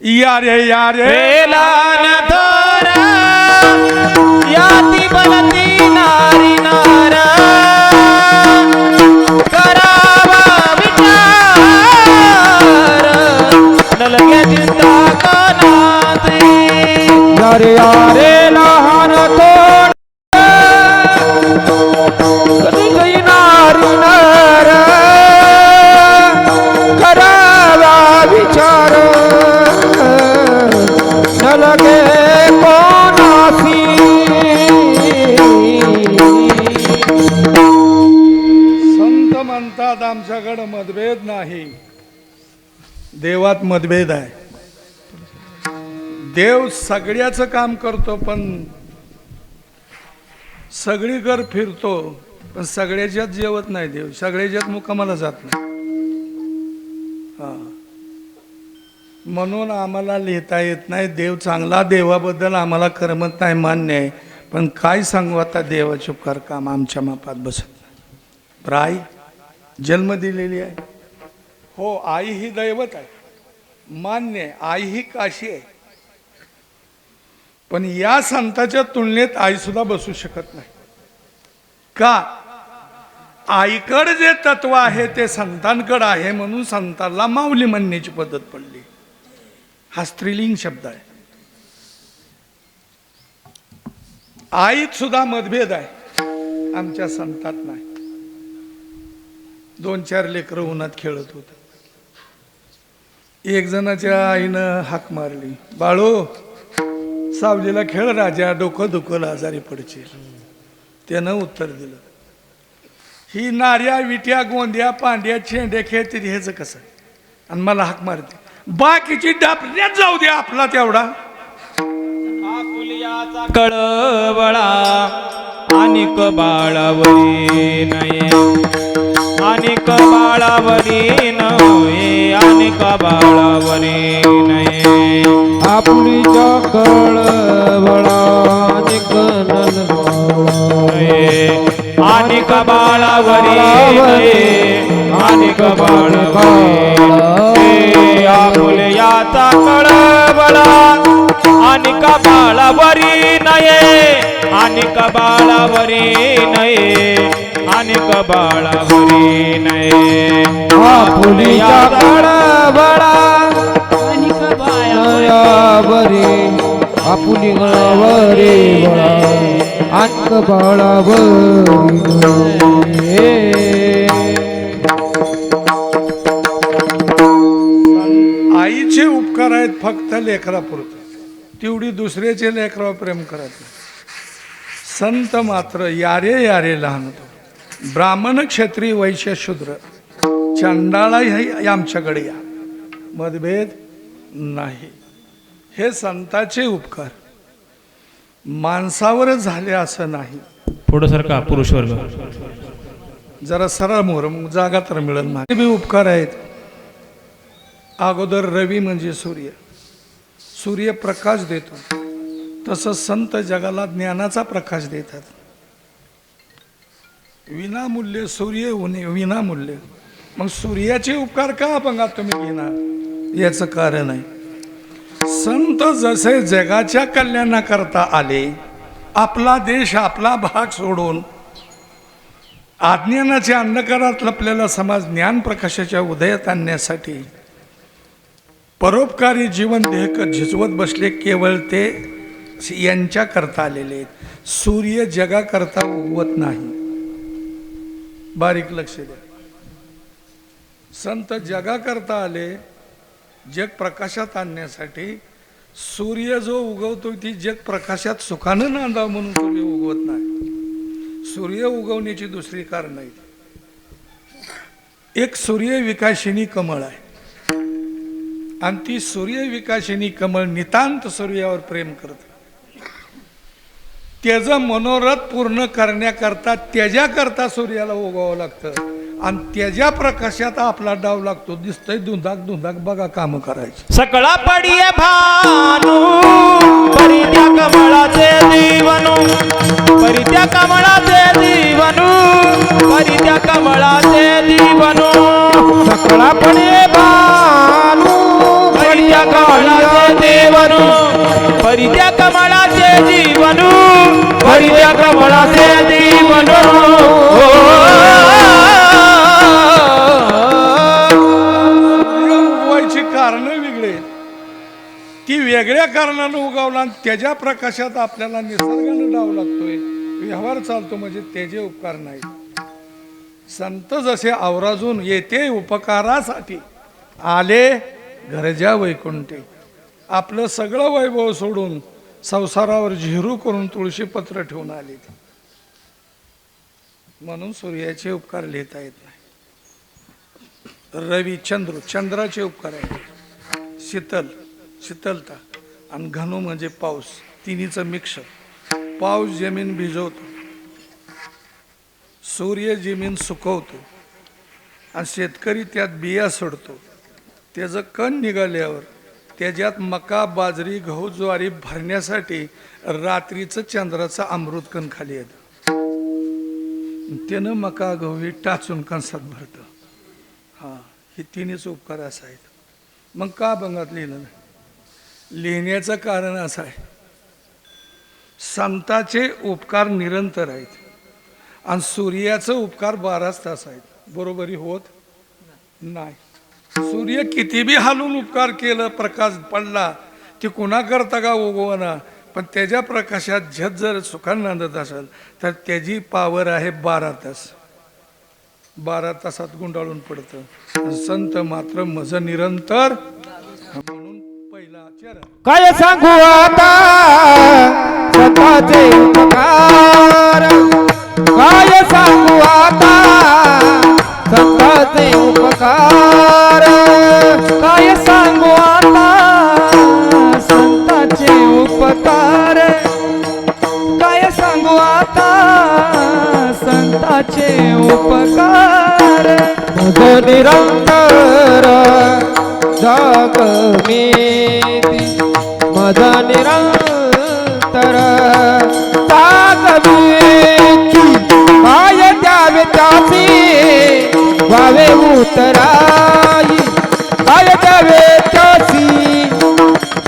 या रे वेलान थोरा याती बनती नारी नार करावा विचार नलगे चिंता कानाती यारे यारे लहान तोड कधी गई नारी नर करावा विचार न लगे कोणासी संत म्हणतात आमच्याकडे मतभेद नाही, देवात मतभेद आहे. देव सगळ्याचं काम करतो, पण सगळीकडे फिरतो, पण सगळ्याच्यात जेवत नाही. देव सगळ्याच्यात मुक्कामाला जात नाही. हा, म्हणून आम्हाला लिहिता येत नाही. देव चांगला, देवाबद्दल आम्हाला करमत नाही, मान्य आहे. पण काय सांगू आता, देवाचे उपकार काम आमच्या मापात बसत नाही. तर आई जन्म दिलेली आहे, हो आई ही दैवत आहे, मान्य आहे. आई ही काशी आहे, पण या संताच्या तुलनेत आई सुद्धा बसू शकत नाही. का? आईकडे जे तत्व आहे ते संतांकडे आहे, म्हणून संतांना माऊली म्हणण्याची पद्धत पडली. हा स्त्रीलिंग शब्द आहे. आईत सुद्धा मतभेद आहे, आमच्या संतात नाही. 2-4 लेकरं उन्हात खेळत होत. एक जणाच्या आईनं हाक मारली, बाळू सावलीला खेळ राजा, डोकं दुखल आजारी पडशील. त्यानं उत्तर दिलं, ही नार्या विट्या गोंद्या पांड्या चेंड्या खेळते ह्याचं कसं, आणि मला हाक मारते. बाकीची डापण्यात जाऊ दे, आपला तेवढा आकुलियाचा कळवळा अनिक बाळावरी नये अनिक बाळावरी नये अनिक बाळावरी नये आपुलीच्या कळवळा अनिक बाळावरी नये अनिक बाळावरी आकुलियाचा कळवळा अनिक बाळावरी नये अनिक बाळावरी नये अनिक बाळावरी नये आपुलीच्या कळवळा अनिक बाळावरी आपुली गळावरी बळा अनिक बाळावरी आईचे उपकार आहेत फक्त लेकरापुरतं, तेवढी दुसऱ्याचे लेकरावर प्रेम करत नाही. संत मात्र यारे यारे लहान होतो. ब्राह्मण क्षत्रिय वैश्य शूद्र चंडाळाही आमच्याकडे या, मतभेद नाही. हे संताचे उपकार माणसावरच झाले असं नाही. पुढं सरका पुरुष वर्ग जरा सरळ मोर, मग जागा तर मिळत नाही. बी उपकार आहेत. अगोदर रवी म्हणजे सूर्य, सूर्य प्रकाश देतो, तसं संत जगाला ज्ञानाचा प्रकाश देतात. विनामूल्य सूर्य विनामूल्य. मग सूर्याचे उपकार का बघा तुम्ही घेणार, याचं कारण आहे. संत जसे जगाच्या कल्याणाकरता आले, आपला देश आपला भाग सोडून अज्ञानाच्या अंधकारात लपलेला समाज ज्ञान प्रकाशाच्या उदयात आणण्यासाठी परोपकारी जीवन देह झिजवत बसले, केवळ ते यांच्या करता आलेले आहेत. सूर्य जगाकरता उगवत नाही. बारीक लक्ष द्या. संत जगाकरता आले, जग प्रकाशात आणण्यासाठी. सूर्य जो उगवतो ती जग प्रकाशात सुखानं नांदावं म्हणून सूर्य उगवत नाही. सूर्य उगवण्याची दुसरी कारण आहे. एक सूर्य विकासिनी कमळ आहे आणि ती सूर्य विकासिनी कमळ नितांत सूर्यावर प्रेम करते. त्याचं मनोरथ पूर्ण करण्याकरता त्याच्याकरता सूर्याला उगवावं लागतं आणि त्याच्या प्रकाशात आपला डाव लागतो. दिसतंय धुंदाक धुंदाक, बघा काम करायची. सकळा पडिये भानू परित्या कमळाचे जीवनू, परित्या कमळाचे जीवनू, परित्या कमळाचे जीवनू. सकळा पडिये भानू परित्या कमळाचे जीवनू, परित्या कमळाचे जीवनू, परित्या कमळाचे जीवनू. उगवायची कारणं वेगळे, ती वेगळ्या कारणानं उगवला आणि त्याच्या प्रकाशात आपल्याला निसर्गानं डाव लागतोय, व्यवहार चालतो, म्हणजे त्याचे उपकार नाही. संत जसे आवराजून येते उपकारासाठी आले घरच्या वैकुंठे. आपलं सगळं वैभव सोडून संसारावर झिरू करून तुळशीपत्र ठेवून आले. म्हणून सूर्याचे उपकार लिहिता येत नाही. रवी चंद्र, चंद्राचे उपकार आहेत. शीतल, शीतलता, आणि घनु म्हणजे पाऊस. तिन्हीचं मिक्स. पाऊस जमीन भिजवतो, सूर्य जमीन सुकवतो आणि शेतकरी त्यात बिया सोडतो. त्याचं कण निघाल्यावर त्याच्यात मका, बाजरी, गहू, ज्वारी भरण्यासाठी रात्रीचं चंद्राचं अमृत कण खाली येतं. त्यानं मका गहू टाचून कणसात भरतं. हां, हे तिन्हीच उपकार असं आहेत. मग का बंगात लिहिलं नाही? लिहिण्याचं कारण असं आहे, संताचे उपकार निरंतर आहेत आणि सूर्याचं उपकार 12 तास आहेत. बरोबरी होत नाही. सूर्य किती बी हालून उपकार केलं, प्रकाश पडला, ते कुणा करता का उगवना, पण त्याच्या प्रकाशात झत जर सुखान नांदत असेल तर त्याची पावर आहे 12 तास. 12 तासात गुंडाळून पडतं. संत मात्र मज निरंतर. म्हणून पहिला चरण काय सांगू आता स्वतःचे उपकार, काय सांगू आता स्वतःचे उपकार, काय सांगू आता संताचे उपकार, काय सांगू आता संताचे उपकार. मज निरंतर जागमेती, मज निरंतर जागमेती. काय द्यावे त्याची व्हावे उतराई, काय द्यावे त्याची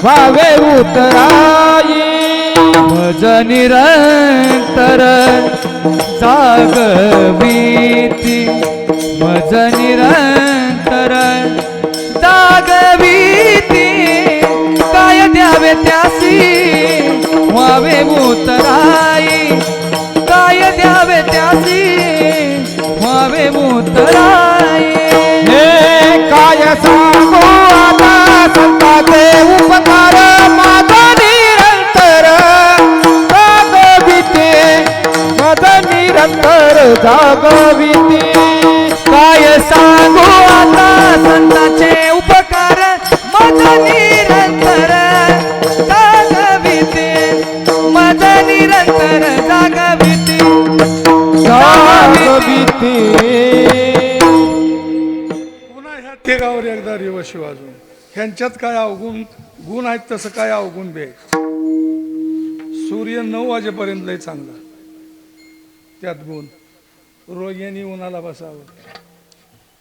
व्हावे उतराई. मज निरंतर जागवीती, मज निरंतर जागवीती. काय द्यावे त्यासी व्हावे उतराई, काय द्यावे त्यासी व्हावे उतराई. हे काय सांगू आता संताचे उपकार, माझा निरंतर जागविते, माझा निरंतर जागविते. काय सांगू आता संताचे उपकार, माझा निरंतर जागविते, माझा निरंतर जागविते, जागविते. पुन्हा ह्या तेगावर एकदा रिवशी वाजून. ह्यांच्यात काय अवगुण गुण आहेत, तसं काय अवगुण बे. सूर्य 9 वाजेपर्यंत लय चांगला, त्यात गुण. रोज यांनी उन्हाला बसावं,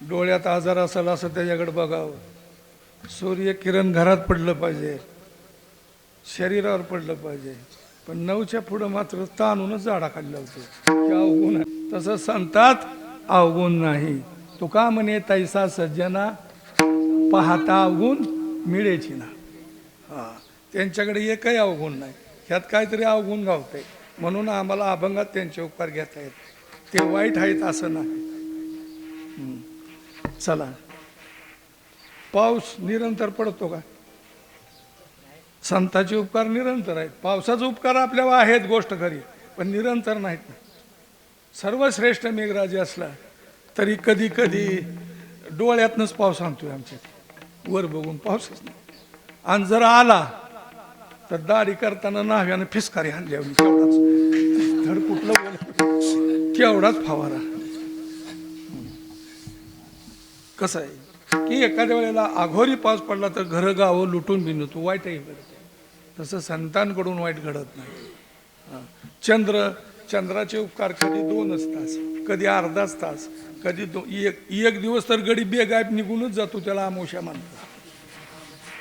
डोळ्यात आजार असेल असं त्याच्याकडे बघावं. सूर्य किरण घरात पडलं पाहिजे, शरीरावर पडलं पाहिजे. पण 9च्या पुढं मात्र ताणूनच झाडाखाली लावतो. हे अवगुण आहे. तसं संतात अवगुण नाही. तुका म्हणे तैसा सज्जना पाहता अवगुण मिळेची ना. हां, त्यांच्याकडे एकही अवगुण नाही, ह्यात काहीतरी अवगुण गावतंय म्हणून आम्हाला अभंगात त्यांचे उपकार घेता येत. ते वाईट आहेत असं नाही. चला, पाऊस निरंतर पडतो का? संतांचे उपकार निरंतर आहेत. पावसाचे उपकार आपल्यावर आहेत गोष्ट खरी, पण निरंतर नाहीत ना. सर्वश्रेष्ठ मेघराजे असला तरी कधी कधी डोळ्यातनंच पाऊस आणतोय आमच्या, वर बघून पाऊसच नाही. आणि जर आला तर दाढी करताना नाव्यानं फिसकारी हाणल्यावर तेवढाच, धड कुठलं बोल तेवढाच फवारा. कसं आहे की एखाद्या वेळेला अघोरी पाऊस पडला तर घरं गावं लुटून बिनतो, वाईटही घडते. तसं संतांकडून वाईट घडत नाही. चंद्राचे उपकार कधी 2 तास, कधी अर्धाच तास, कधी एक दिवस तर गडी बेगायब निघूनच जातो, त्याला अमावस्या मानतात.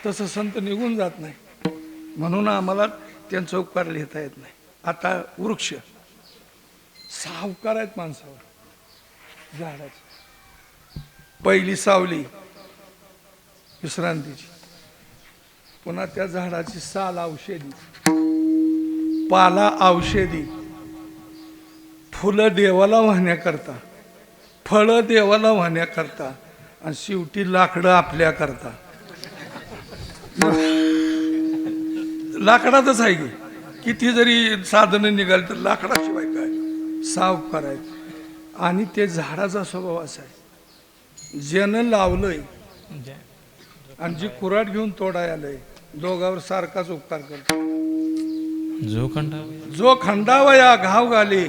तसं संत निघून जात नाही, म्हणून आम्हाला त्यांचा उपकार लिहिता येत नाही. आता वृक्ष 6 उपकार आहेत माणसावर झाडाचे. पहिली सावली विश्रांतीची, पुन्हा त्या झाडाची साल औषधी, पाला औषधी, फुलं देवाला वाहण्याकरता, फळं देवाला वाहण्याकरता, आणि शेवटी लाकडं आपल्या करता. लाकडातच आहे की किती जरी साधनं निघाली तर लाकडाशिवाय काय. 6 उपकार आहेत. आणि ते झाडाचा स्वभाव असा आहे, ज्यानं लावलंय आणि जी कुऱ्हाड घेऊन तोडाय आलंय, दोघावर सारखाच उपकार करतो. जो खंडावया घाव घाली,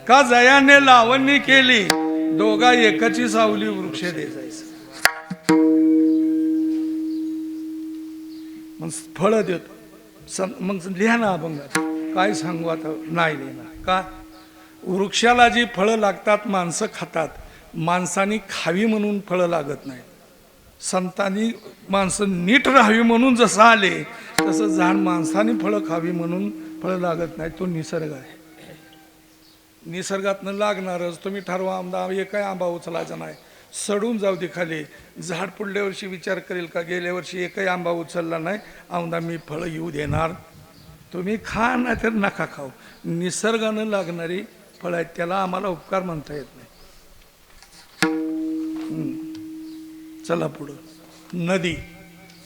का जयाने लावणी केली, दोघा एकाची सावली वृक्ष देजायचं. मग फळ देतो. मग लिहा ना अभंगात, काय सांगू आता, नाही लिहिणार का. वृक्षाला जी फळं लागतात माणसं खातात, माणसानी खावी म्हणून फळं लागत नाहीत. संतांनी माणसं नीट राहावी म्हणून जसं आले तसं झाड माणसाने फळं खावी म्हणून फळं लागत नाही. तो निसर्ग आहे. निसर्गातनं लागणारच. तुम्ही ठरवा आंबा, एकही आंबा उचलायचा नाही, सडून जाऊ दे खाली. झाड पुढल्या वर्षी विचार करेल का गेल्या वर्षी एकही आंबा उचलला नाही, औंदा मी फळं येऊ देणार. तुम्ही खा नाही तर नका खाऊ. निसर्गानं लागणारी फळं आहेत, त्याला आम्हाला उपकार म्हणता येत नाही. चला पुढं. नदी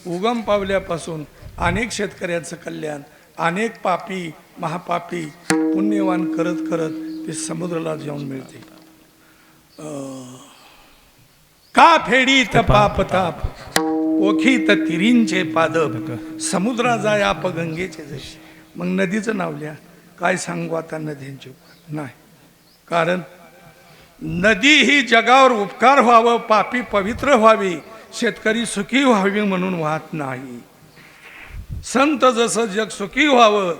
उगम पावल्यापासून अनेक शेतकऱ्यांचं कल्याण, अनेक पापी महापापी पुण्यवान करत करत ते समुद्राला जाऊन मिळते. का फेडीत पाप ताप, ओखीत तिरींचे पादप, समुद्रा जाय आप गंगेचे जसे. मग नदीचं नाव लिहा. काय सांगू आता नद्यांचे उपकार नाही, कारण नदी ही जगावर उपकार व्हावं, पापी पवित्र व्हावी, शेतकरी सुखी व्हावी म्हणून वाहत नाही. संत जसं जग सुखी व्हावं,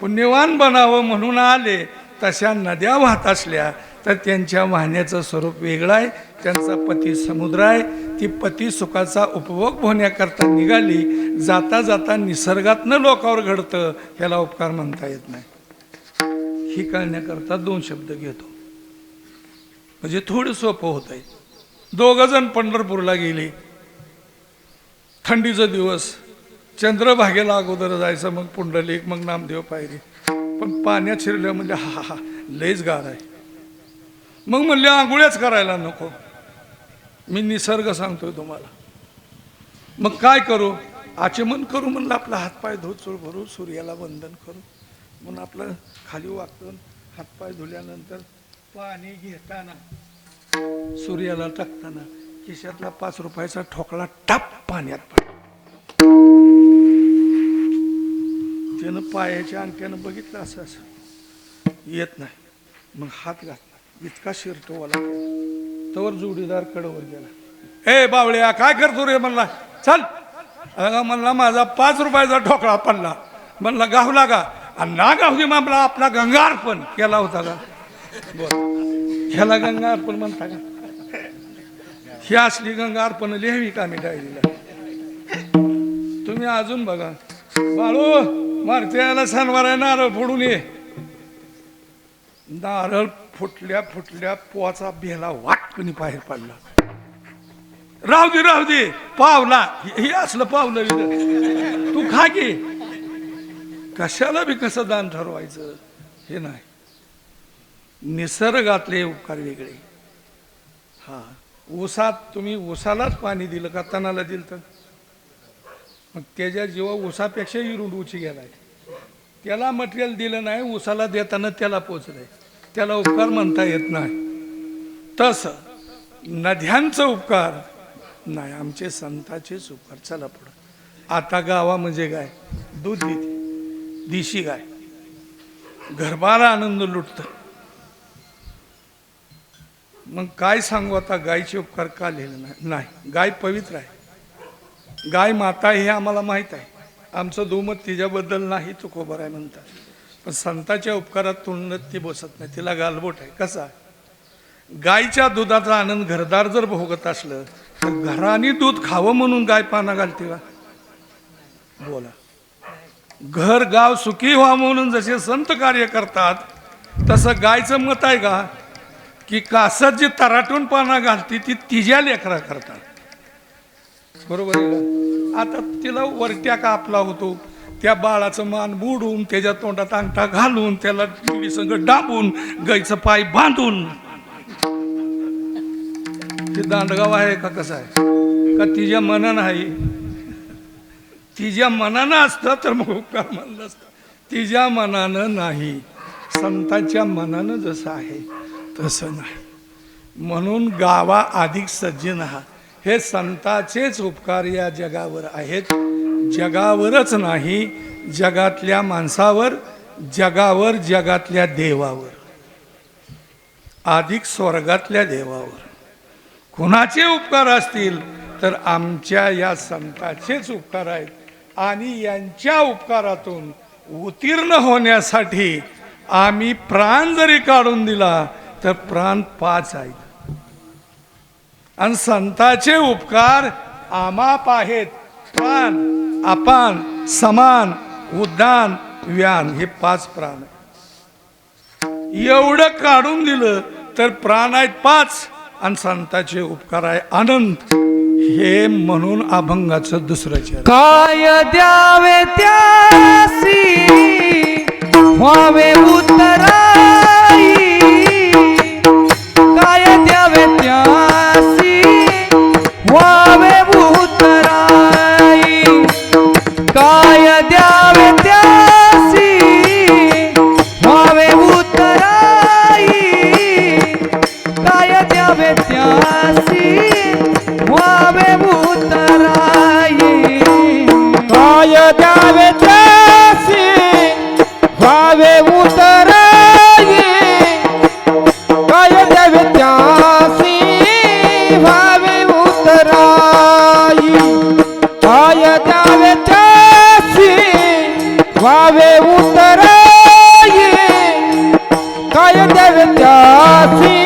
पुण्यवान बनावं म्हणून आले, तशा नद्या वाहत असल्या तर त्यांच्या वाहण्याचं स्वरूप वेगळं आहे. त्यांचा पती समुद्र आहे. ती पती सुखाचा उपभोग होण्याकरता निघाली, जाता जाता निसर्गातनं लोकावर घडतं, ह्याला उपकार म्हणता येत नाही. ही कळण्याकरता 2 शब्द घेतो, म्हणजे थोडं सोपं होत आहे. 2 जण पंढरपूरला गेले, थंडीचा दिवस, चंद्रभागेला अगोदर जायचं, मग पुंडलिक, मग नामदेव पायरी. पण पाण्यात शिरल्या म्हणजे हा हा लयच गार आहे. मग म्हणले आंघोळ्याच करायला नको, मी निसर्ग सांगतोय तुम्हाला. मग काय करू, आचमन करू म्हणलं, आपला हातपाय धुत चूळ भरू, सूर्याला वंदन करू म्हणून आपलं खाली वाकून हातपाय धुल्यानंतर पाणी घेताना, सूर्याला टाकताना खिशातला 5 रुपयाचा ठोकळा टाप पाण्यात पडला. त्यानं पायाच्या अंगठ्यानं बघितलं, असं असं येत नाही. मग हात घातला, इतका शिरटोवाला तवर जोडीदार कडवर गेला. ए बावळ्या, काय करतो रे म्हणला. चल म्हणला, माझा 5 रुपयाचा ठोकळा पडला. म्हणला गावला का, आणि ना गावली म्हणला, आपला गंगा अर्पण केला होता का. बोल, ह्याला गंगा अर्पण म्हणता का. ही असली गंगा अर्पण लिहावी का मी डायरीला. तुम्ही अजून बघा, बाळू मारत्याला सणवारा नारळ फोडून ये. नारळ फुटल्या फुटल्या पोचा भेला वाटकनी बाहेर पडला. राहू दे पावला हे असलं पावलं बिवलं. तू खा की. कशाला बी कसं दान ठरवायचं हे नाही. निसर्गातले उपकार वेगळे. हा ऊसात तुम्ही ऊसालाच पाणी दिलं का तणाला दिलं तर मग त्याच्या जीवा ऊसापेक्षा इरून उची गेलाय. त्याला मटेरियल दिलं नाही, ऊसाला देताना त्याला पोचलंय, त्याला उपकार म्हणता येत नाही. तसं नद्यांचा उपकार नाही, आमचे संताचेच उपकार. चला पुढं. आता गावा म्हणजे गाय दूध देते, देशी गाय घरबाला आनंद लुटत. मग काय सांगू आता, गायचे उपकार का लिहिलं नाही. गाय पवित्र आहे, गाय माता हे आम्हाला माहीत आहे. आमचं दुमत तिच्याबद्दल नाही, तो खोबर आहे म्हणतात. पण संतांच्या उपकारात तुलनेत ती बसत नाही, तिला गालबोट आहे. कसा गायच्या दुधाचा आनंद घरदार जर भोगत असलं तर घराने दूध खावं म्हणून गाय पाना घालते का? बोला. घर गाव सुखी व्हा म्हणून जसे संत कार्य करतात तसं गायचं मत आहे का की कासत जी तराटून पाना घालते ती तिच्या लेकरा करतात. बरोबर आहे का? आता तिला वरट्या कापला होतो, त्या बाळाचं मान बुडून त्याच्या तोंडात अंगठा घालून त्याला संग डाबून गायचं पाय बांधून ते दांडगाव आहे का कसं आहे का? तिच्या मनानं आहे. तिच्या मनानं असतं तर मग उपकार म्हणलं असतं. तिच्या मनानं नाही, संतांच्या मनानं जसं आहे तसं नाही. म्हणून गावा अधिक सज्जन हा, हे संताचेच उपकार या जगावर आहेत. जगावरच नाही, जगातल्या माणसावर, जगावर, जगातल्या देवावर, अधिक स्वर्गातल्या देवावर कुणाचे उपकार असतील तर आमच्या या संताचेच उपकार आहेत. आणि यांच्या उपकारातून उत्तीर्ण होण्यासाठी आम्ही प्राण जरी काढून दिला तर प्राण 5 आहेत. आणि संतांचे उपकार आमाप आहेत. प्राण, अपान, समान, उद्दान, व्यान हे 5 प्राण. एवढं काढून दिलं तर प्राण आहेत 5 आणि संतांचे उपकार आहे अनंत. हे म्हणून अभंगाचं दुसरं चरण. काय द्यावे त्यासी व्हावे उतराई, काय द्यावे त्यासी व्हावे उतराई, काय द्यावे त्यासी व्हावे उतराई, काय द्यावे त्यासी व्हावे उतराई, काय द्यावे त्यासी व्हावे उतराई, काय द्यावे त्यासी व्हावे उतराई, काय द्यावे त्यासी व्हावे उतराई, काय द्यावे त्यासी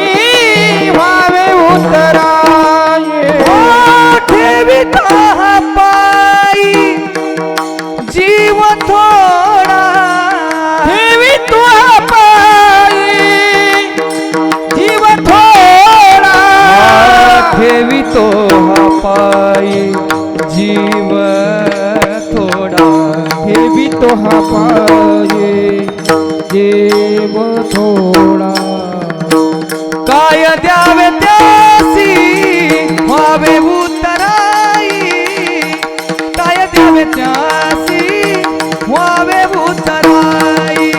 व्हावे उतराई. ठेवितो हा पायी जीव थोडा, ठेवितो हा पायी जीव थोडा, ठेवितो हा पायी जीव थोडा, ठेवितो हा पायी जीव थोडा, काय द्यावे त्यासी व्हावे उतराई, काय द्यावे त्यासी व्हावे उतराई,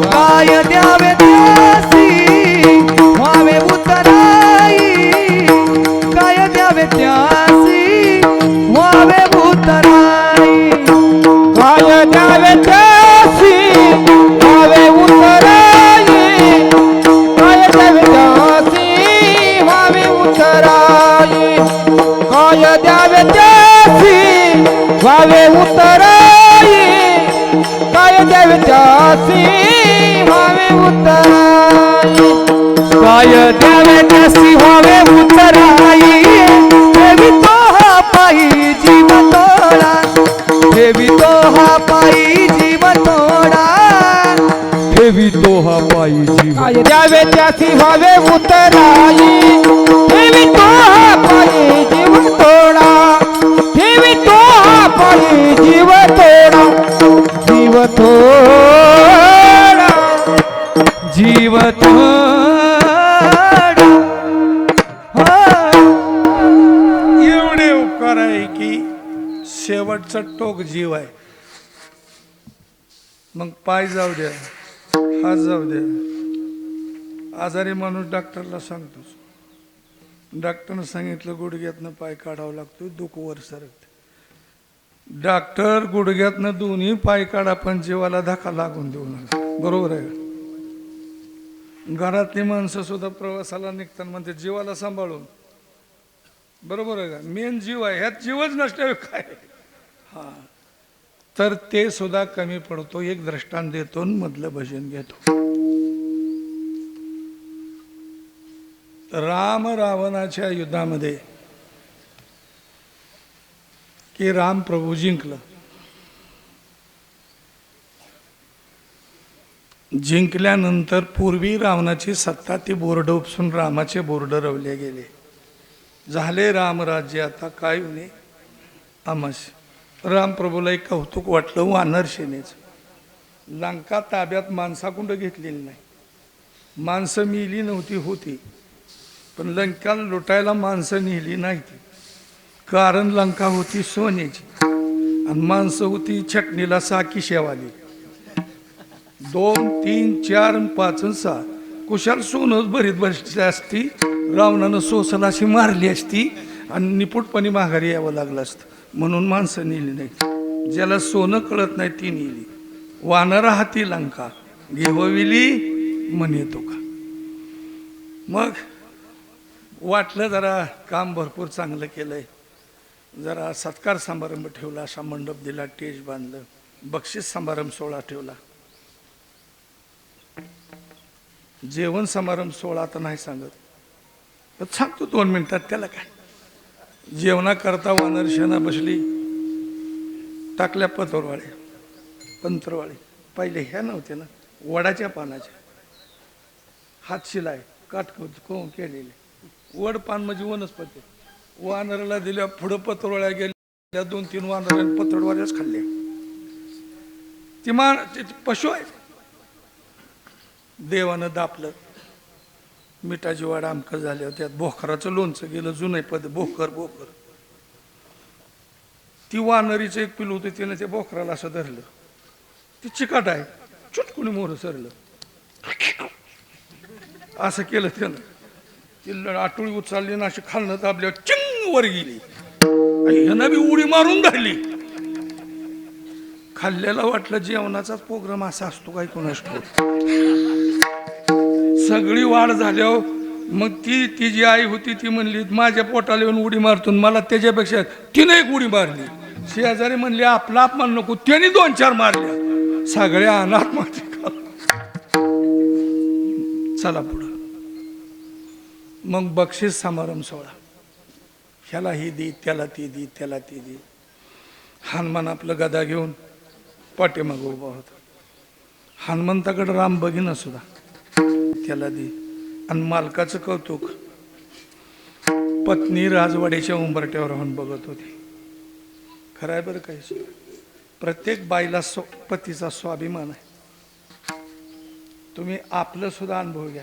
काय द्यावे त्यासी व्हावे उतराई, काय द्यावे त्यासी व्हावे उतराई, काय द्यावे त्यासी व्हावे उतराई, काय द्यावे त्यासी व्हावे उतराई, काय द्यावे त्यासी व्हावे उतराई, काय द्यावे त्यासी व्हावे उतराई, काय द्यावे त्यासी व्हावे उतराई, ठेवितो हा पायी जीव थोडा, ठेवितो हा पायी जीव थोडा, ठेवितो हा पायी जीव, काय द्यावे त्यासी व्हावे उतराई, ठेवितो हा पायी जीव शेवटचं टोक जीव आहे. मग पाय जाऊ द्या, हात जाऊ द्या. आजारी माणूस डॉक्टरला सांगतोच. डॉक्टरनं सांगितलं गुडघ्यातनं पाय काढावा लागतो, दुख वर सरकते. डॉक्टर गुडघ्यातनं दोन्ही पाय काढा पण जीवाला धक्का लागून देऊ नका. बरोबर आहे का? घरातली माणसं सुद्धा प्रवासाला निघताना म्हणते जीवाला सांभाळून. बरोबर आहे का? मेन जीव आहे, ह्यात जीवच नसल्यावर काय. हा, तर ते सुद्धा कमी पडतो. एक दृष्टांत देतो आणि मधलं भजन घेतो. राम रावणाच्या युद्धामध्ये की राम प्रभू जिंकलं. जिंकल्यानंतर पूर्वी रावणाची सत्ता ती बोर्ड उपसून रामाचे बोर्ड रवले गेले. झाले रामराज्य. आता काय होणे आमस. रामप्रभूला एक कौतुक वाटलं वानर सेनेचं. लंका ताब्यात माणसाकुंड घेतलेली नाही. माणसं मिली नव्हती होती, पण लंका लुटायला माणसं नेली नाही ती. कारण लंका होती सोन्याची आणि माणसं होती चटणीला 6 किशावाली. 2, 3, 4, 5 आणि 6 कुशाल सोनच भरीत बसली असती. रावणानं सोसला अशी मारली असती आणि निपुटपणे माघारी यावं लागलं असतं. म्हणून माणसं नेली नाही. ज्याला सोनं कळत नाही ती नेली. वानर हाती लंका घेवविली म्हणे तुका. मग वाटलं जरा काम भरपूर चांगलं केलंय, जरा सत्कार समारंभ ठेवला, असा मंडप दिला, टेज बांधलं, बक्षीस समारंभ सोहळा ठेवला. जेवण समारंभ सोहळा तर नाही सांगत, पण सांगतो 2 मिनिटात. त्याला काय, जेवणाकरता वानरसेना बसली. टाकल्या पतरवाळे, पंतरवाळे. पहिले ह्या नव्हते ना, वडाच्या पानाच्या, हात शिलाय काटकोन केलेले. वड पान म्हणजे वनस्पती. वानराला दिल्या, पुढं पतरवाळ्या गेल्या. 2-3 वानर पतरवाळ्याच खाल्ल्या. ती पशु आहे. देवानं दापलं. मिठाची वाड आमकं झाल्या. त्यात बोकराचं लोणचं गेलं. जुनं पद बोकर. ती वानरीचं एक पिलू होतं, तिने त्या बोकराला असं धरलं. ती चिकाट आहे, चुटकुणी मोर सरलं. असं केलं त्यानं. ती आटोळी उचलली ना अशी खालनं दाबल्यावर चिंग वर गेली. ह्यानं बी उडी मारून धरली. खाल्ल्याला वाटलं जेवणाचाच प्रोग्राम असा असतो काय कोणास ठाऊक. सगळी वाढ झाल्यावर मग ती जी आई होती ती म्हणली माझ्या पोटाला येऊन उडी मारतून मला त्याच्यापेक्षा तिने एक उडी मारली. शेजारी म्हणली आपला अपमान नको, त्याने 2-4 मारल्या. सगळ्या अनाथ माती. चला पुढं. मग बक्षीस समारंभ सोहळा. ह्याला ही दी, त्याला ती दी, त्याला ती दी. हनुमान आपलं गदा घेऊन पाठीमागं उभा होता. हनुमंताकडे राम बघिना सुद्धा. त्याला दी. आणि मालकाचं कौतुक. पत्नी राजवाड्याच्या उंबरट्यावर राहून बघत होती. खरं आहे बरं काही सुद्धा. प्रत्येक बाईला पतीचा स्वाभिमान आहे. तुम्ही आपलं सुद्धा अनुभव घ्या.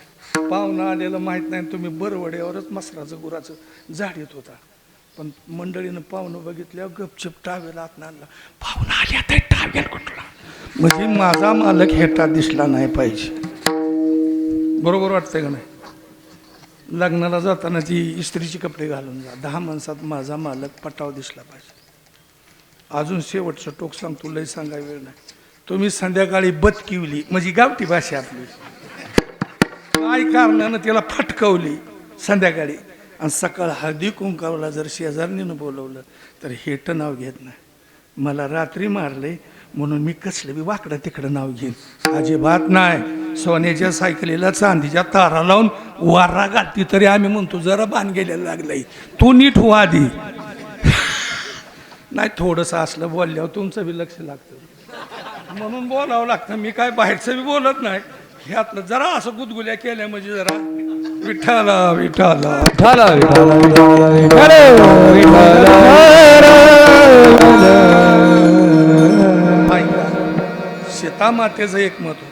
पाहुणं आलेलं माहीत नाही, तुम्ही बरवड्यावरच मसराचं गुराचं झाडीत होता. पण मंडळीनं पाहुणं बघितल्यावर गपचप टावेल आत आणला. पाहुणं आल्या तर टावेल कुठला, म्हणजे माझा मालक हेटा दिसला नाही पाहिजे. बरोबर वाटतंय का नाही? लग्नाला जाताना ती इस्त्रीचे कपडे घालून जा. 10 माणसात माझा मालक पटाव दिसला पाहिजे. अजून शेवटचं टोक सांगतो, लय सांगाय वेळ नाही. तुम्ही संध्याकाळी बदकिवली, म्हणजे गावठी भाषा आपली, काय कारणानं त्याला फटकवली संध्याकाळी, आणि सकाळ हळदी कुंकावला जर शेजारणीनं बोलवलं तर हेट नाव घेत नाही. मला रात्री मारले म्हणून मी कसलं बी वाकडं तिकडं नाव घेईन, अजिबात नाही. सोन्याच्या सायकलीला चांदीच्या तारा लावून वारा घालती तरी आम्ही म्हणतो जरा बाण गेलेला लागलाय, तू नीट हो आधी. नाही थोडंसं असलं बोलल्यावर तुमचं बी लक्ष लागतं म्हणून बोलावं लागतं. मी काय बाहेरचं बी बोलत नाही, ह्यातलं जरा असं गुदगुल्या केल्या म्हणजे जरा विठ्ठला विठ्ठला विठ्ठला विठ्ठला विठ्ठला सीतामातेचं एक मत होतं.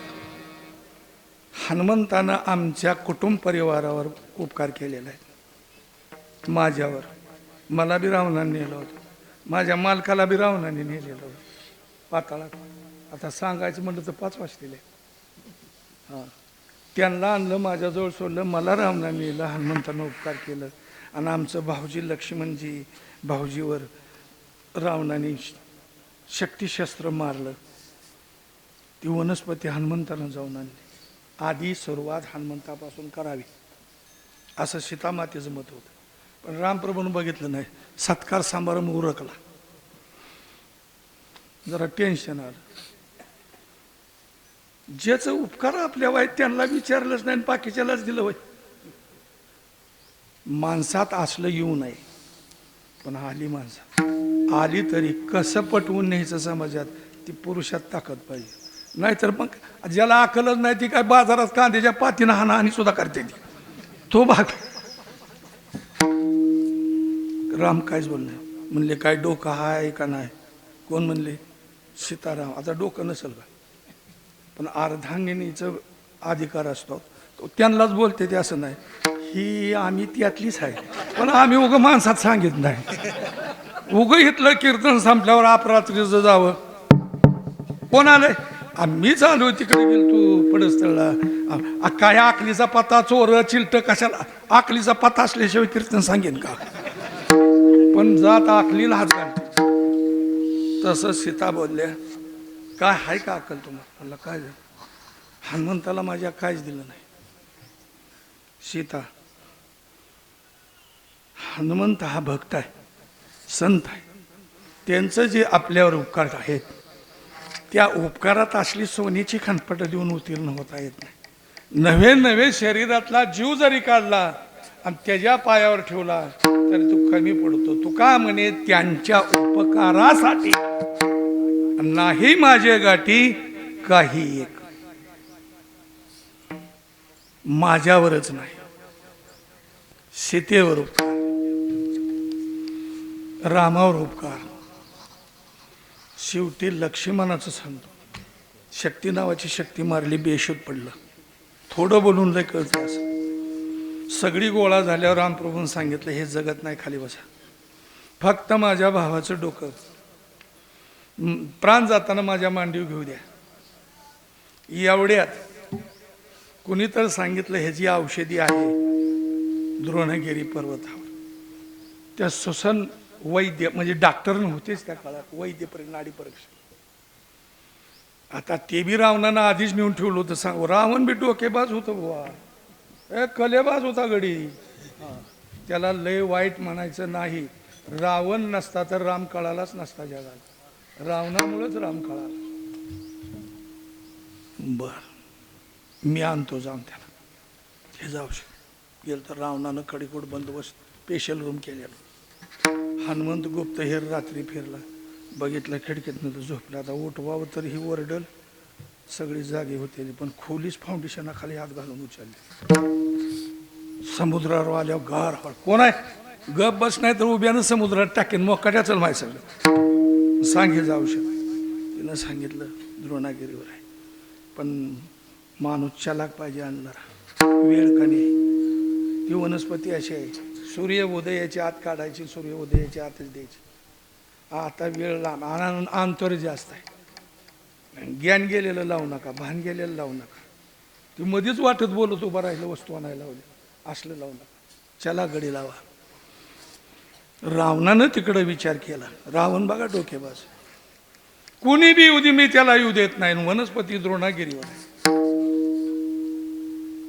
हनुमंतानं आमच्या कुटुंब परिवारावर उपकार केलेला आहे. माझ्यावर मला बी रावणाने नेलं होतं. माझ्या मालकाला बी रावणाने नेलेलं पाताळात. आता सांगायचं म्हटलं तर 5 वाजतील. हां, त्यांना आणलं, माझ्याजवळ सोडलं, मला रावणाने नेलं, हनुमंतानं उपकार केलं. आणि आमचं भाऊजी लक्ष्मणजी, भाऊजीवर रावणाने शक्तिशस्त्र मारलं. ती वनस्पती हनुमंतानं जाऊन आणली. आधी सुरुवात हनुमंतापासून करावी असं सीतामातेचं मत होतं. पण रामप्रभूनं बघितलं नाही. सत्कार समारंभ उरकला, जरा टेन्शन आलं. ज्याचं उपकार आपल्या वाईट त्यांना विचारलंच नाही, बाकीच्यालाच दिलं वय. माणसात असलं येऊ नये. पण आली माणसात, आली तरी कसं पटवून न्यायचं समाजात, ती पुरुषात ताकद पाहिजे. नाहीतर मग ज्याला अकलच नाही ती काय बाजारात कांद्याच्या पातीनं हाणाहाणी सुद्धा करते ती. तो भाग. राम कायच बोलले, म्हणले काय डोकं आहे का नाही? कोण म्हणले? सीताराम. आता डोकं नसेल का? पण अर्धांगिनीचं अधिकार असतो, तो त्यांनाच बोलते ते, असं नाही. ही आम्ही त्यातलीच आहे, पण आम्ही उगं माणसात सांगित नाही. उगं इथलं कीर्तन संपल्यावर अपरात्रीचं जावं. कोण आलंय? आम्हीच आलो, तिकडे गेलो तू पडस्तळला. काय आकलीचा पत्ता, चोर चिलट कशाला? आकलीचा पत्ता असल्याशिवाय कीर्तन सांगेन का? पण जात आकलीला हात घालते. तसं सीता बोलल्या, काय आहे का अक्कल तुम्हाला? म्हणलं काय झालं? हनुमंताला माझ्या काहीच दिलं नाही. सीता, हनुमंत हा भक्त आहे, संत आहे. त्यांचं जे आपल्यावर उपकार आहेत, त्या उपकारात असली सोन्याची खनपट देऊन उत्तीर्ण होता येत नाही. नव्हे नव्हे शरीरातला जीव जरी काढला आणि त्याच्या पायावर ठेवला तरी तू कमी पडतो. तू का म्हणे, त्यांच्या उपकारासाठी नाही माझे गाठी काही एक. माझ्यावरच नाही, सीतेवर उपकार, रामावर उपकार. शेवटी लक्ष्मणाचं सांगतो, शक्ती नावाची शक्ती मारली, बेशुद्ध पडलं. थोडं बोलून लय कळतं असं. सगळी गोळा झाल्यावर रामप्रभूंनी सांगितलं, हे जगत नाही, खाली बसा. फक्त माझ्या भावाचं डोकं, प्राण जाताना माझ्या मांडीव घेऊ द्या. एवढ्यात कुणी तर सांगितलं, ह्याची औषधी आहे द्रोणगिरी पर्वतावर. त्या सुसन वैद्य, म्हणजे डॉक्टर नव्हतेच त्या काळात, वैद्य नाडी परीक्षा. आता ते बी रावणानं आधीच नेऊन ठेवलं होतं. सांग, रावण बी डोकेबाज होतं बुवा, कलेबाज होता गडी. त्याला लय वाईट म्हणायचं नाही. रावण नसता तर राम कळालाच नसता जगाला. रावणामुळेच राम कळाला. बर, मी आणतो जाऊन त्याला. हे जाऊ शकत गेलं तर रावणानं कडेकोट बंदोबस्त स्पेशल रूम केलेला. हनुमंत गुप्त हेर रात्री फिरला, बघितलं खिडकीतनं तर झोपला. आता उठवावं तर ही ओरडल, सगळी जागी होते. पण खोलीच फाउंडेशनाखाली हात घालून उचलले. समुद्रावर आल्यावर गार हळ. कोण आहे? गप बस, नाही तर उभ्यानं समुद्रात टाकेन, मोकाट्या चल माय सगळं. सांग हे जाऊ शकत. तिनं सांगितलं द्रोणागिरीवर आहे, पण माणूस चालाक पाहिजे आणणारा. वेळ का नाही? ती वनस्पती अशी आहे, सूर्य उदयाच्या आत काढायची, सूर्य उदयाच्या आतच द्यायची. आता वेळ लांब, अंतर जास्त आहे. ज्ञान गेलेलं लावू नका, भान गेलेलं लावू नका. ती मध्येच वाटत बोलत उभं राहिलं, वस्तू आणायला लावली, असलं लावू नका. चला गडी लावा. रावणानं तिकडं विचार केला. रावण बघा डोकेबाज, कोणी बी येऊ दे, मी त्याला येऊ देत नाही. वनस्पती द्रोणागिरीवर आहे.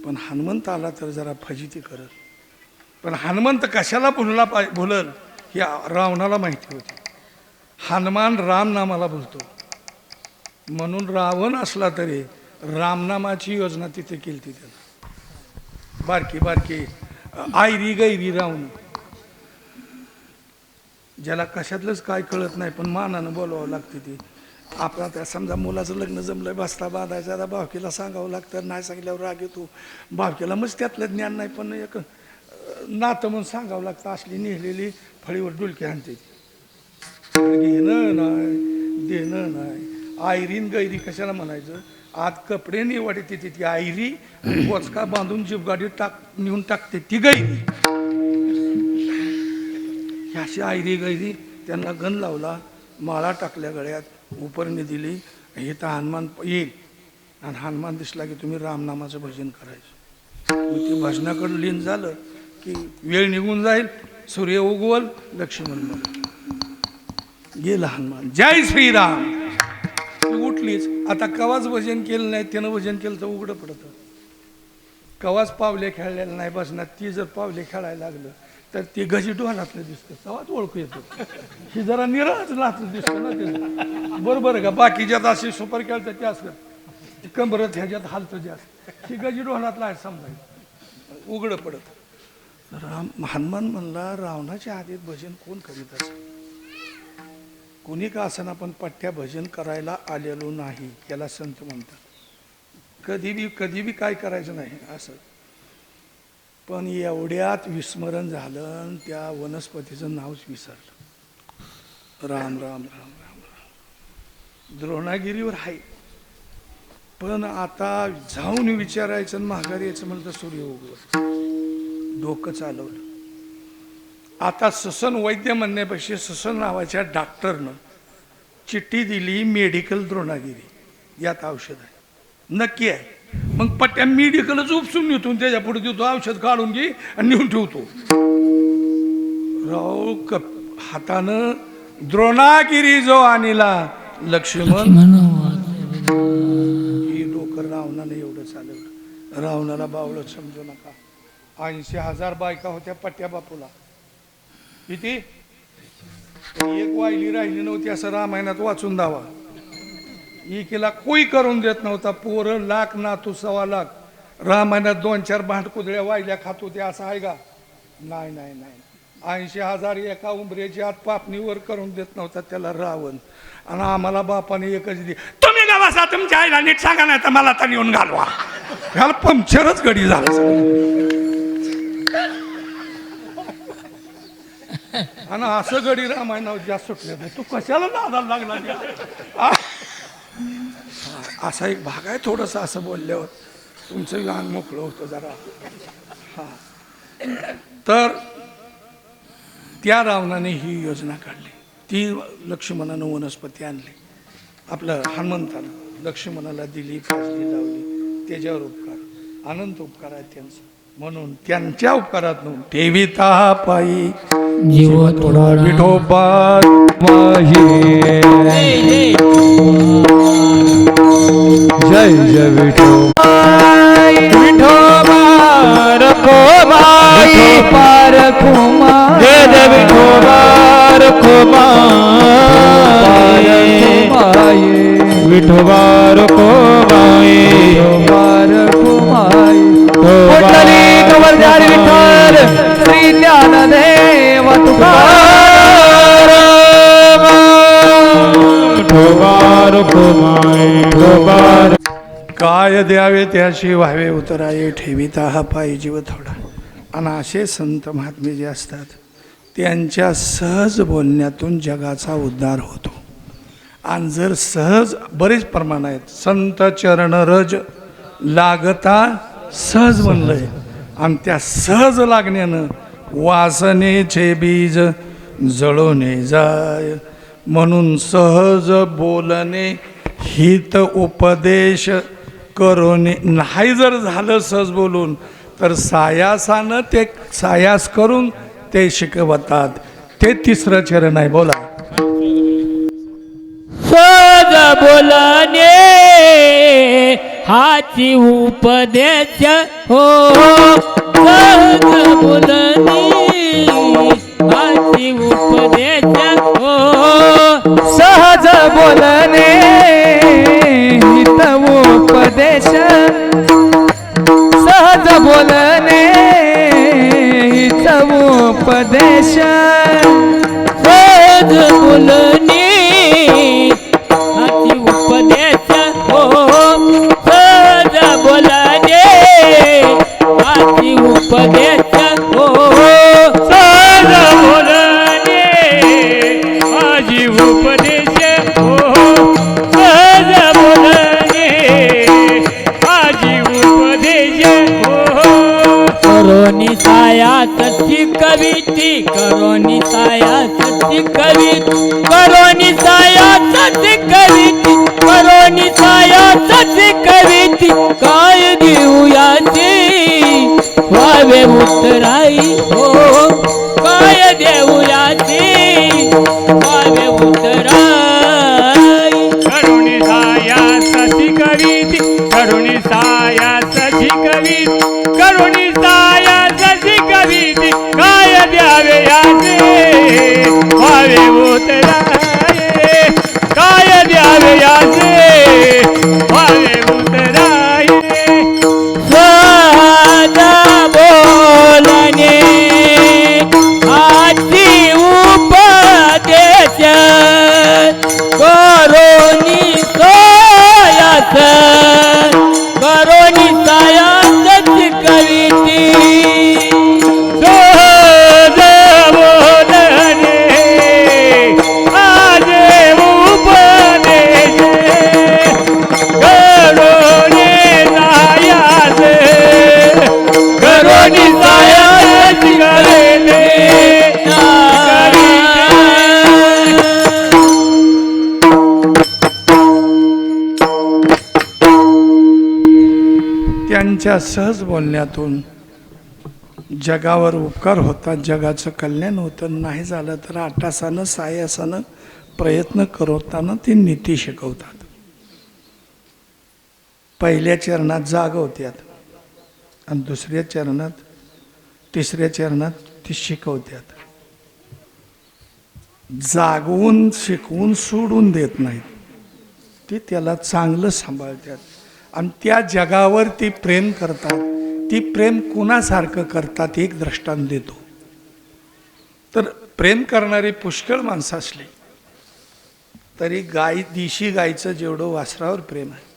पण हनुमंत आला तर जरा फजिती करल. पण हनुमंत कशाला भुलल हे रावणाला माहिती होती. हनुमान राम नामाला बोलतो, म्हणून रावण असला तरी रामनामाची योजना तिथे केली ती त्याला. बारकी बारकी आयरी गैरी रावण, ज्याला कशातलंच काय कळत नाही पण मानानं बोलावं लागते. ती आपला त्या समजा मुलाचं लग्न जमलंय, बसता बांधायचा, आता भावकीला सांगावं लागतं. नाही सांगितल्यावर राग येतो भावकीला. मग त्यातलं ज्ञान नाही, पण एक नातं म्हणून सांगावं लागतं. असली नेहलेली फळीवर डुलकी आणते. घेणं नाही देणं नाही. आयरीन गैरी कशाला म्हणायचं? आत कपडे निवडते ती आयरी, बोचका बांधून जीपगाडीत नेऊन टाकते ती गैरी. अशी आयरी गैरी त्यांना गण लावला, माळा टाकल्या गळ्यात, उपरणी दिली. इथं हनुमान येईल आणि हनुमान दिसला की तुम्ही रामनामाचं भजन करायचं. मग ते भजनाकडं लीन झालं की वेळ निघून जाईल, सूर्य उगवल, लक्ष्मण म्हणून गेला हनुमान. जय श्रीराम. ती उठलीच. आता कवाच भजन केलं नाही, त्यानं भजन केलं तर उघडं पडतं. कवाच पावले खेळलेलं नाही बसणार, ती जर पावले खेळायला लागलं तर ती गजी डोहानातलं दिसतं, तेव्हाच ओळखू येतो. ही जरा निराळच नातलं दिसतं ना ते. बरोबर आहे का? बाकीच्यात अशी सुपर खेळतात ते असतं, कंबरत ह्याच्यात हालतं जास्त. ही गजी डोहानातला आहे समजायचं, उघडं पडत. हनुमान म्हणला, रावणाच्या आधीत भजन कोण करीत असं? कोणी का असं पण पट्ट्या भजन करायला आलेलो नाही, याला संत म्हणतात. कधी बी काय करायचं नाही असं. पण एवढ्यात विस्मरण झालं आणि त्या वनस्पतीचं नावच विसरलं. राम राम राम राम राम. द्रोणागिरीवर आहे, पण आता जाऊन विचारायचं आणि माघारी यायचं म्हणलं तर सूर्य उगवत. डोकं चालवलं. आता ससन वैद्य म्हणण्यापेक्षा ससन नावाच्या डॉक्टरनं चिठ्ठी दिली, मेडिकल द्रोणागिरी यात औषध आहे, नक्की आहे. मग पट्ट्या मेडिकलच उपसून नेतो, त्याच्या पुढे देतो, औषध काढून घे आणि नेऊन ठेवतो. राव हातानं द्रोणागिरी जो आणला लक्ष्मण, ही डोकं रावणानं एवढं चालवलं. रावणाला बावळत समजू नका. 80,000 बायका होत्या पट्ट्या बापूला. किती? एक वाहिली राहिली नव्हती असं रामायणात वाचून दावा. एकीला कोई करून देत नव्हता. पोरं लाख, नातू 1.25 लाख. रामायणात 2-4 भांडकुदळ्या वाहिल्या खात होत्या असं आहे का? नाही नाही नाही. 80,000 एका उंबऱ्याची आत पापणीवर करून देत नव्हता त्याला रावण. आणि आम्हाला बापाने एकच दे, तुम्ही गावासा तुमच्या आईला नीट सांगा नाही तर मला तर येऊन घालवा. ह्याला पंक्चरच गडी झालं. आणि असं गडी रामायणावर जास्त सुटले नाही. तू कशाला नादाला लागला? असा एक भाग आहे. थोडंसं असं बोलल्यावर तुमचं अंग मोकळं होतं जरा. हा, तर त्या रावणाने ही योजना काढली. ती लक्ष्मणानं वनस्पती आणली, आपलं हनुमंतानं लक्ष्मणाला दिली, पाजली, लावली. त्याच्यावर उपकार, अनंत उपकार आहेत त्यांचं. म्हणून त्यांच्या उपकारात ठेविता पायी जीव थोडा विठोबा माही. जय जय विठोबा. विठोबा रखोबाई पार खुमा. जय जय विठोबा रखोबाई. विठोबा रखोबाई. कुंडली कवरदार विठ्ठल श्री ज्ञानदेव तुकाराम. काय द्यावे त्याशी व्हावे उतराये, ठेविता हा पायी जीव थोडा. आणि असे संत महात्मे जे असतात त्यांच्या सहज बोलण्यातून जगाचा उद्धार होतो. आणि जर सहज, बरेच प्रमाण आहेत, संत चरण रज लागता सहज म्हणलंय. आणि त्या सहज लागण्यानं वासनेचे बीज जळवणे जाय. म्हणून सहज बोलणे हित उपदेश करोने. नाही जर झालं सहज बोलून तर सायासानं ते सायास करून ते शिकवतात. ते 3रं चरण आहे. बोला. सहज बोलणे हाची उपदेश हो. सहज बोलणे हाची उपदेश हो. सहज बोलणे हित उपदेश. सहज बोलणे हित उपदेश. सहज बोलणे हाची उपदेश हो. सहज बोलणे हाची उपदेश हो. सहज बोलणे हाची उपदेश हो. सहज बोलणे हाची उपदेश हो. करोनी साया सच्ची कविती. करोनी साया सच्ची कवीत करोनी सायाच कवीत करोनी सायाच कवीत काय देऊयाचे व्हावे उतराई हो काय देऊयाचे व्हावे उतराई करुणी साया सशी कवीत करुणी साया सशी कवीत करुणी साया सशी कवीत काय द्यावे याचे व्हावे उतराये काय द्यावे याचे व्हावे उतराये स्वादा बोलणे आजी उपदेश करोनी सायास करोनी सायाच कवीती सहज बोलणे आज उपदेश करुणी सायास करुणी सायास करेले त्यांच्या सहज बोलण्यातून जगावर उपकार होतात, जगाचं कल्याण होतं. नाही झालं तर आटासानं सायासानं प्रयत्न करताना ते नीती शिकवतात. पहिल्या चरणात जागवतात आणि दुसऱ्या चरणात तिसऱ्या चरणात ते शिकवतात. जागवून शिकवून सोडून देत नाहीत, ते त्याला चांगलं सांभाळतात आणि त्या जगावर ती प्रेम करतात. ती प्रेम कुणासारखं करतात एक दृष्टांत देतो. तर प्रेम करणारी पुष्कळ माणसं असली तरी देशी गायचं जेवढं वासरावर प्रेम आहे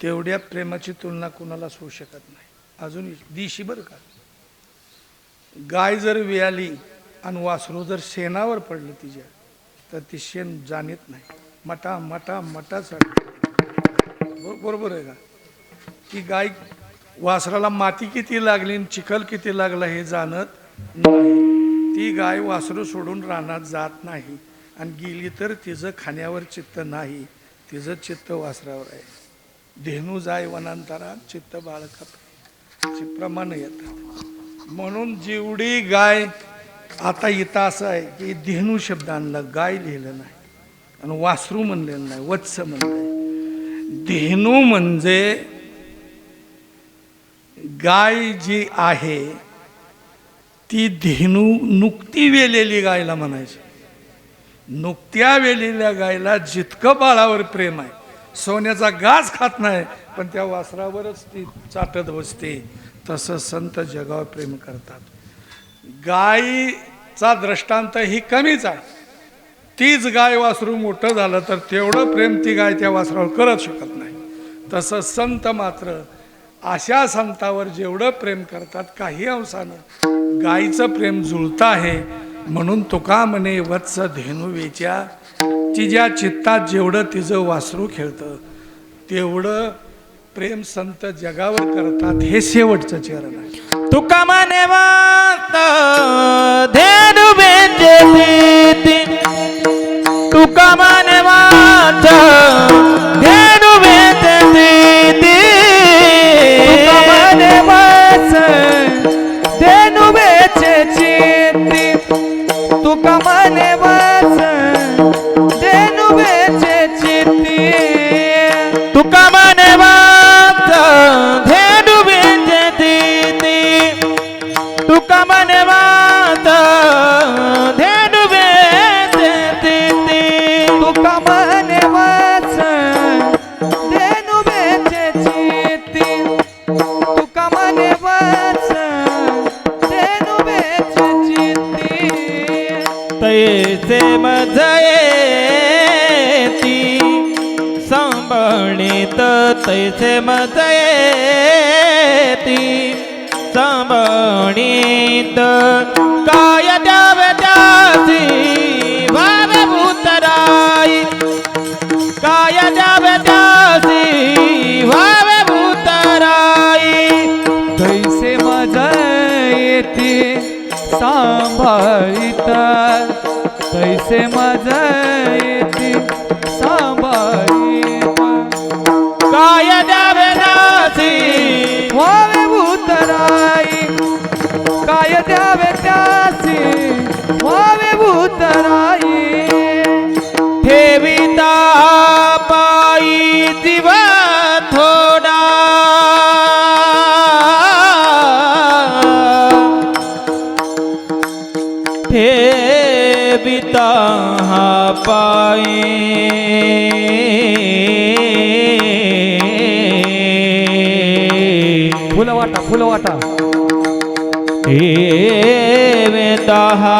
तेवढ्या प्रेमाची तुलना कुणालाच होऊ शकत नाही. अजून देशी बरं का, गाय जर वियाली आणि वासरू जर शेणावर पडलं तिच्या तर ती शेण जाणत नाही, मटा मटा मटा चढ. बरोबर आहे का? ती गाय वासराला माती किती लागली आणि चिखल किती लागला हे जाणत नाही. ती गाय वासरू सोडून रानात जात नाही आणि गेली तर तिचं खाण्यावर चित्त नाही, तिचं चित्त वासरावर आहे. धेनू जाय वनांतरात चित्त बाळका प्रमाण येतात. म्हणून जेवढी गाय आता इथं असं आहे की धेनू शब्द आणला, गाय लिहिलं नाही आणि वासरू म्हणलेलं नाही, वत्स म्हणलंय. धेनू म्हणजे गाय जी आहे ती धेनू नुकती वेलेली गायला म्हणायची. नुकत्या वेलेल्या गायला जितकं बाळावर प्रेम आहे, सोन्याचा घास खात नाही पण त्या वासरावरच ती चाटत बसते, तसं संत जगावर प्रेम करतात. गायीचा दृष्टांत ही कमीच आहे. तीच गाय वासरू मोठं झालं तर तेवढं प्रेम ती गाय त्या वासरावर करत शकत नाही. तसं संत मात्र अशा संतावर जेवढं प्रेम करतात काही अंशानं गायीचं प्रेम जुळतं आहे. म्हणून तुका म्हणे वत्स धेनू वेच्या, तिच्या चित्तात जेवढं तिचं वासरू खेळतं तेवढं प्रेम संत जगावर करतात. हे शेवटचं चरण आहे. तुका माने वात धेनु वेचती, तुका माने वात धेनु वेचती, तुका माने वाच धेनु वेचती, तुका माने वाच धेनु वेचती, तुका माने वात धेनु वेचती, तुका माने वात धेनु वेचती, तुका माने वाच धेनु वेचती, तुका माने वाच धेनु वेचती. तैसे मजये ती सांभाळीत, तैसे मजये ती सांभाळीत, काय द्यावे त्यासी व्हावे उतराई, काय द्यावे त्यासी व्हावे उतराई. तैसे मजा येते सांभाळीत, ठेविता पायी दिवा थोडा ठेविता हा पायी फुलवाटा फुलवाटा ठेविता हा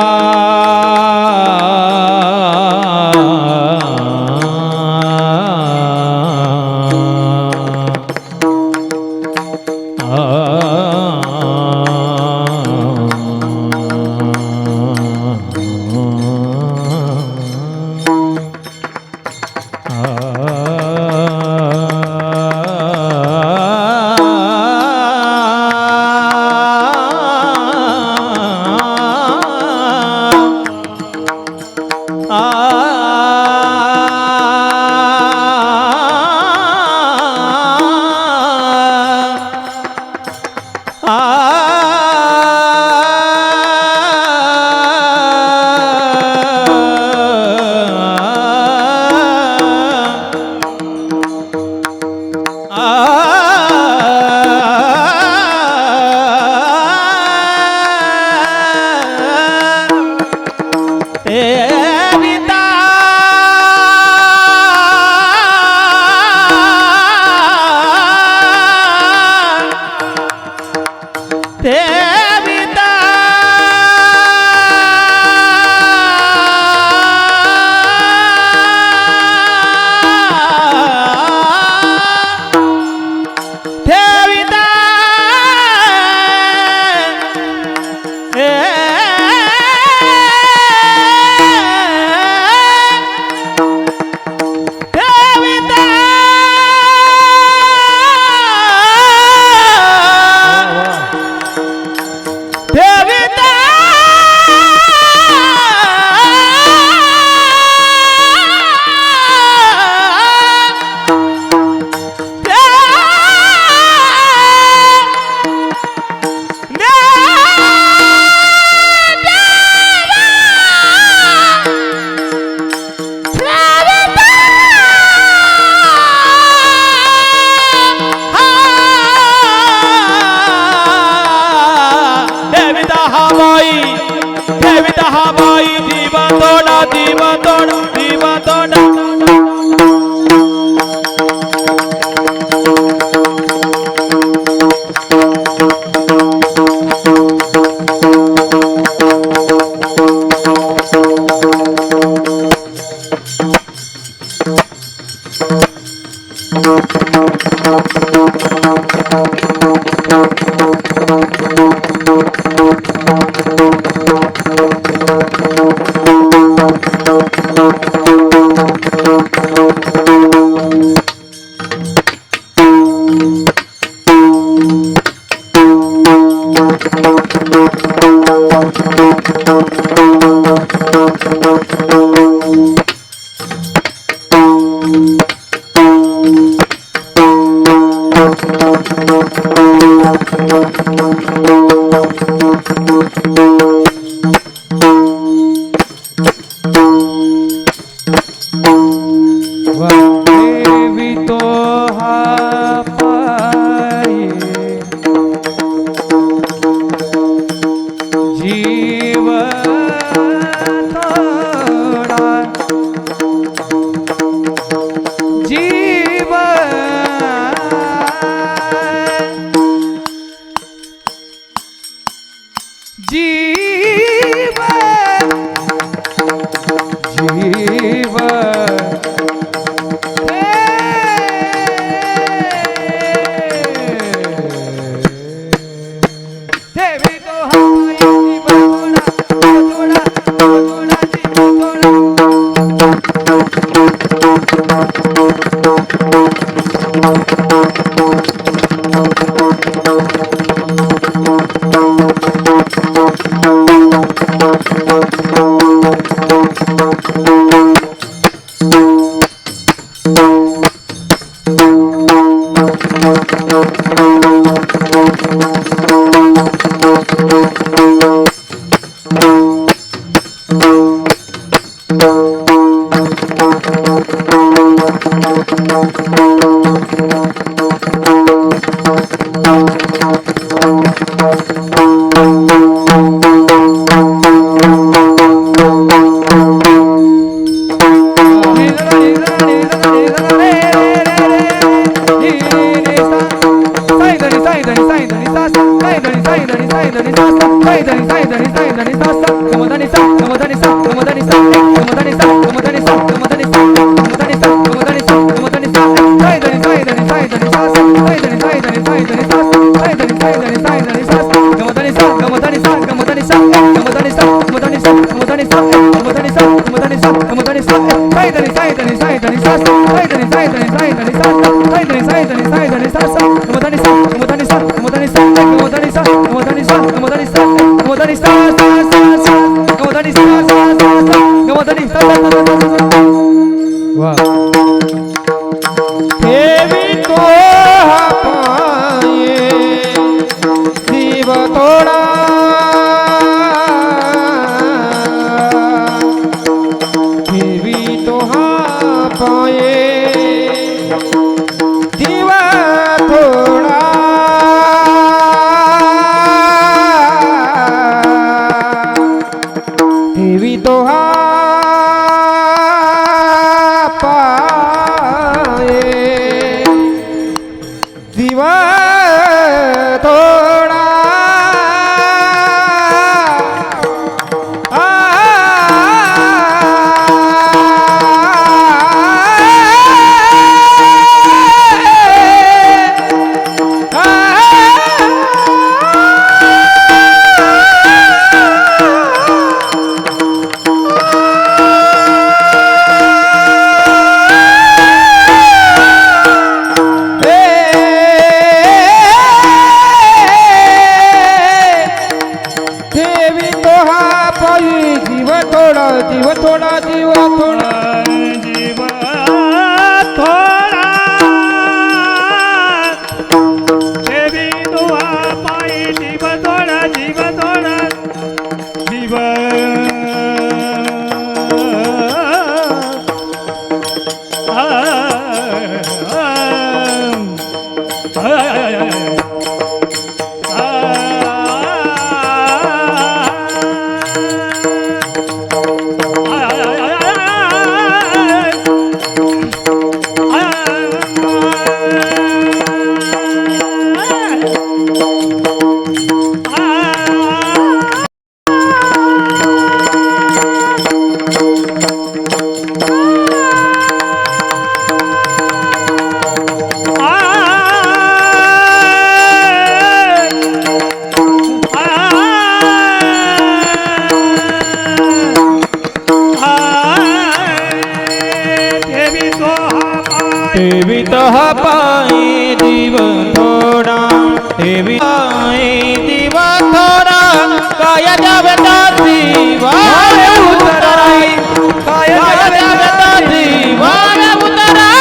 वा ठेवी तो हा पाये जीव थोडा ठेवी तो हा पाये जीव थोडा ठेवी तो हा दिवा थोडा जीव थोडा जीव थोडा जीव थोडा देवी तुहा पायी जीव थोडा जीव थोडा जीव ठेवी तो हा पाये जीव थोडा ठेवी पाये जीव थोडा काय जावे जीवा उतराई काय जावे जीवा उतराई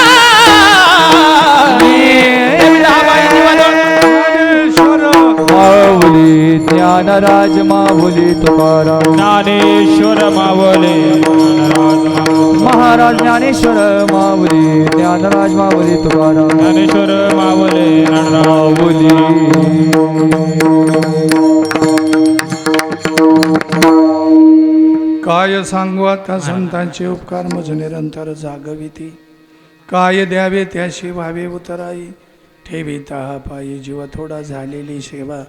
माऊली ज्ञानराज माऊली तुकाराम ज्ञानेश्वर मावले महाराज ज्ञानेश्वर माऊली ज्ञानराज माऊली तुकाराम ज्ञानेश्वर मावले माऊली काय सांगू आता संतांचे उपकार मज निरंतर जागविती काय द्यावे त्याशी व्हावे उतराई ठेविता हा पायी जीव थोडा झालेली सेवा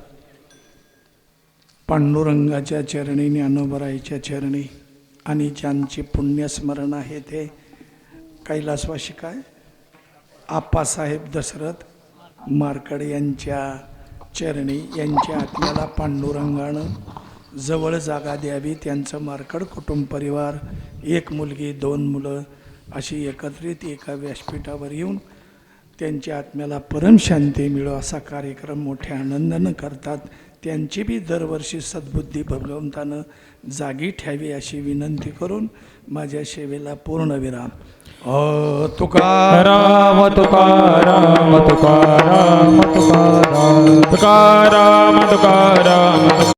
पांडुरंगाच्या चरणी ज्ञानोबराईच्या चरणी आणि ज्यांची पुण्यस्मरण आहे ते कैलासवासी काय आप्पासाहेब दशरथ मार्कड यांच्या चरणी यांच्या आत्म्याला पांडुरंगानं जवळ जागा द्यावी. त्यांचं मार्कड कुटुंब परिवार, एक मुलगी, 2 मुलं अशी एकत्रित एका व्यासपीठावर येऊन त्यांच्या आत्म्याला परमशांती मिळो असा कार्यक्रम मोठ्या आनंदानं करतात. त्यांची बी दरवर्षी सद्बुद्धी भगवंतानं जागी ठेवी अशी विनंती करून माझ्या सेवेला पूर्णविराम. तुकाराम तुकाराम तुकाराम तुकाराम तुकाराम तुकाराम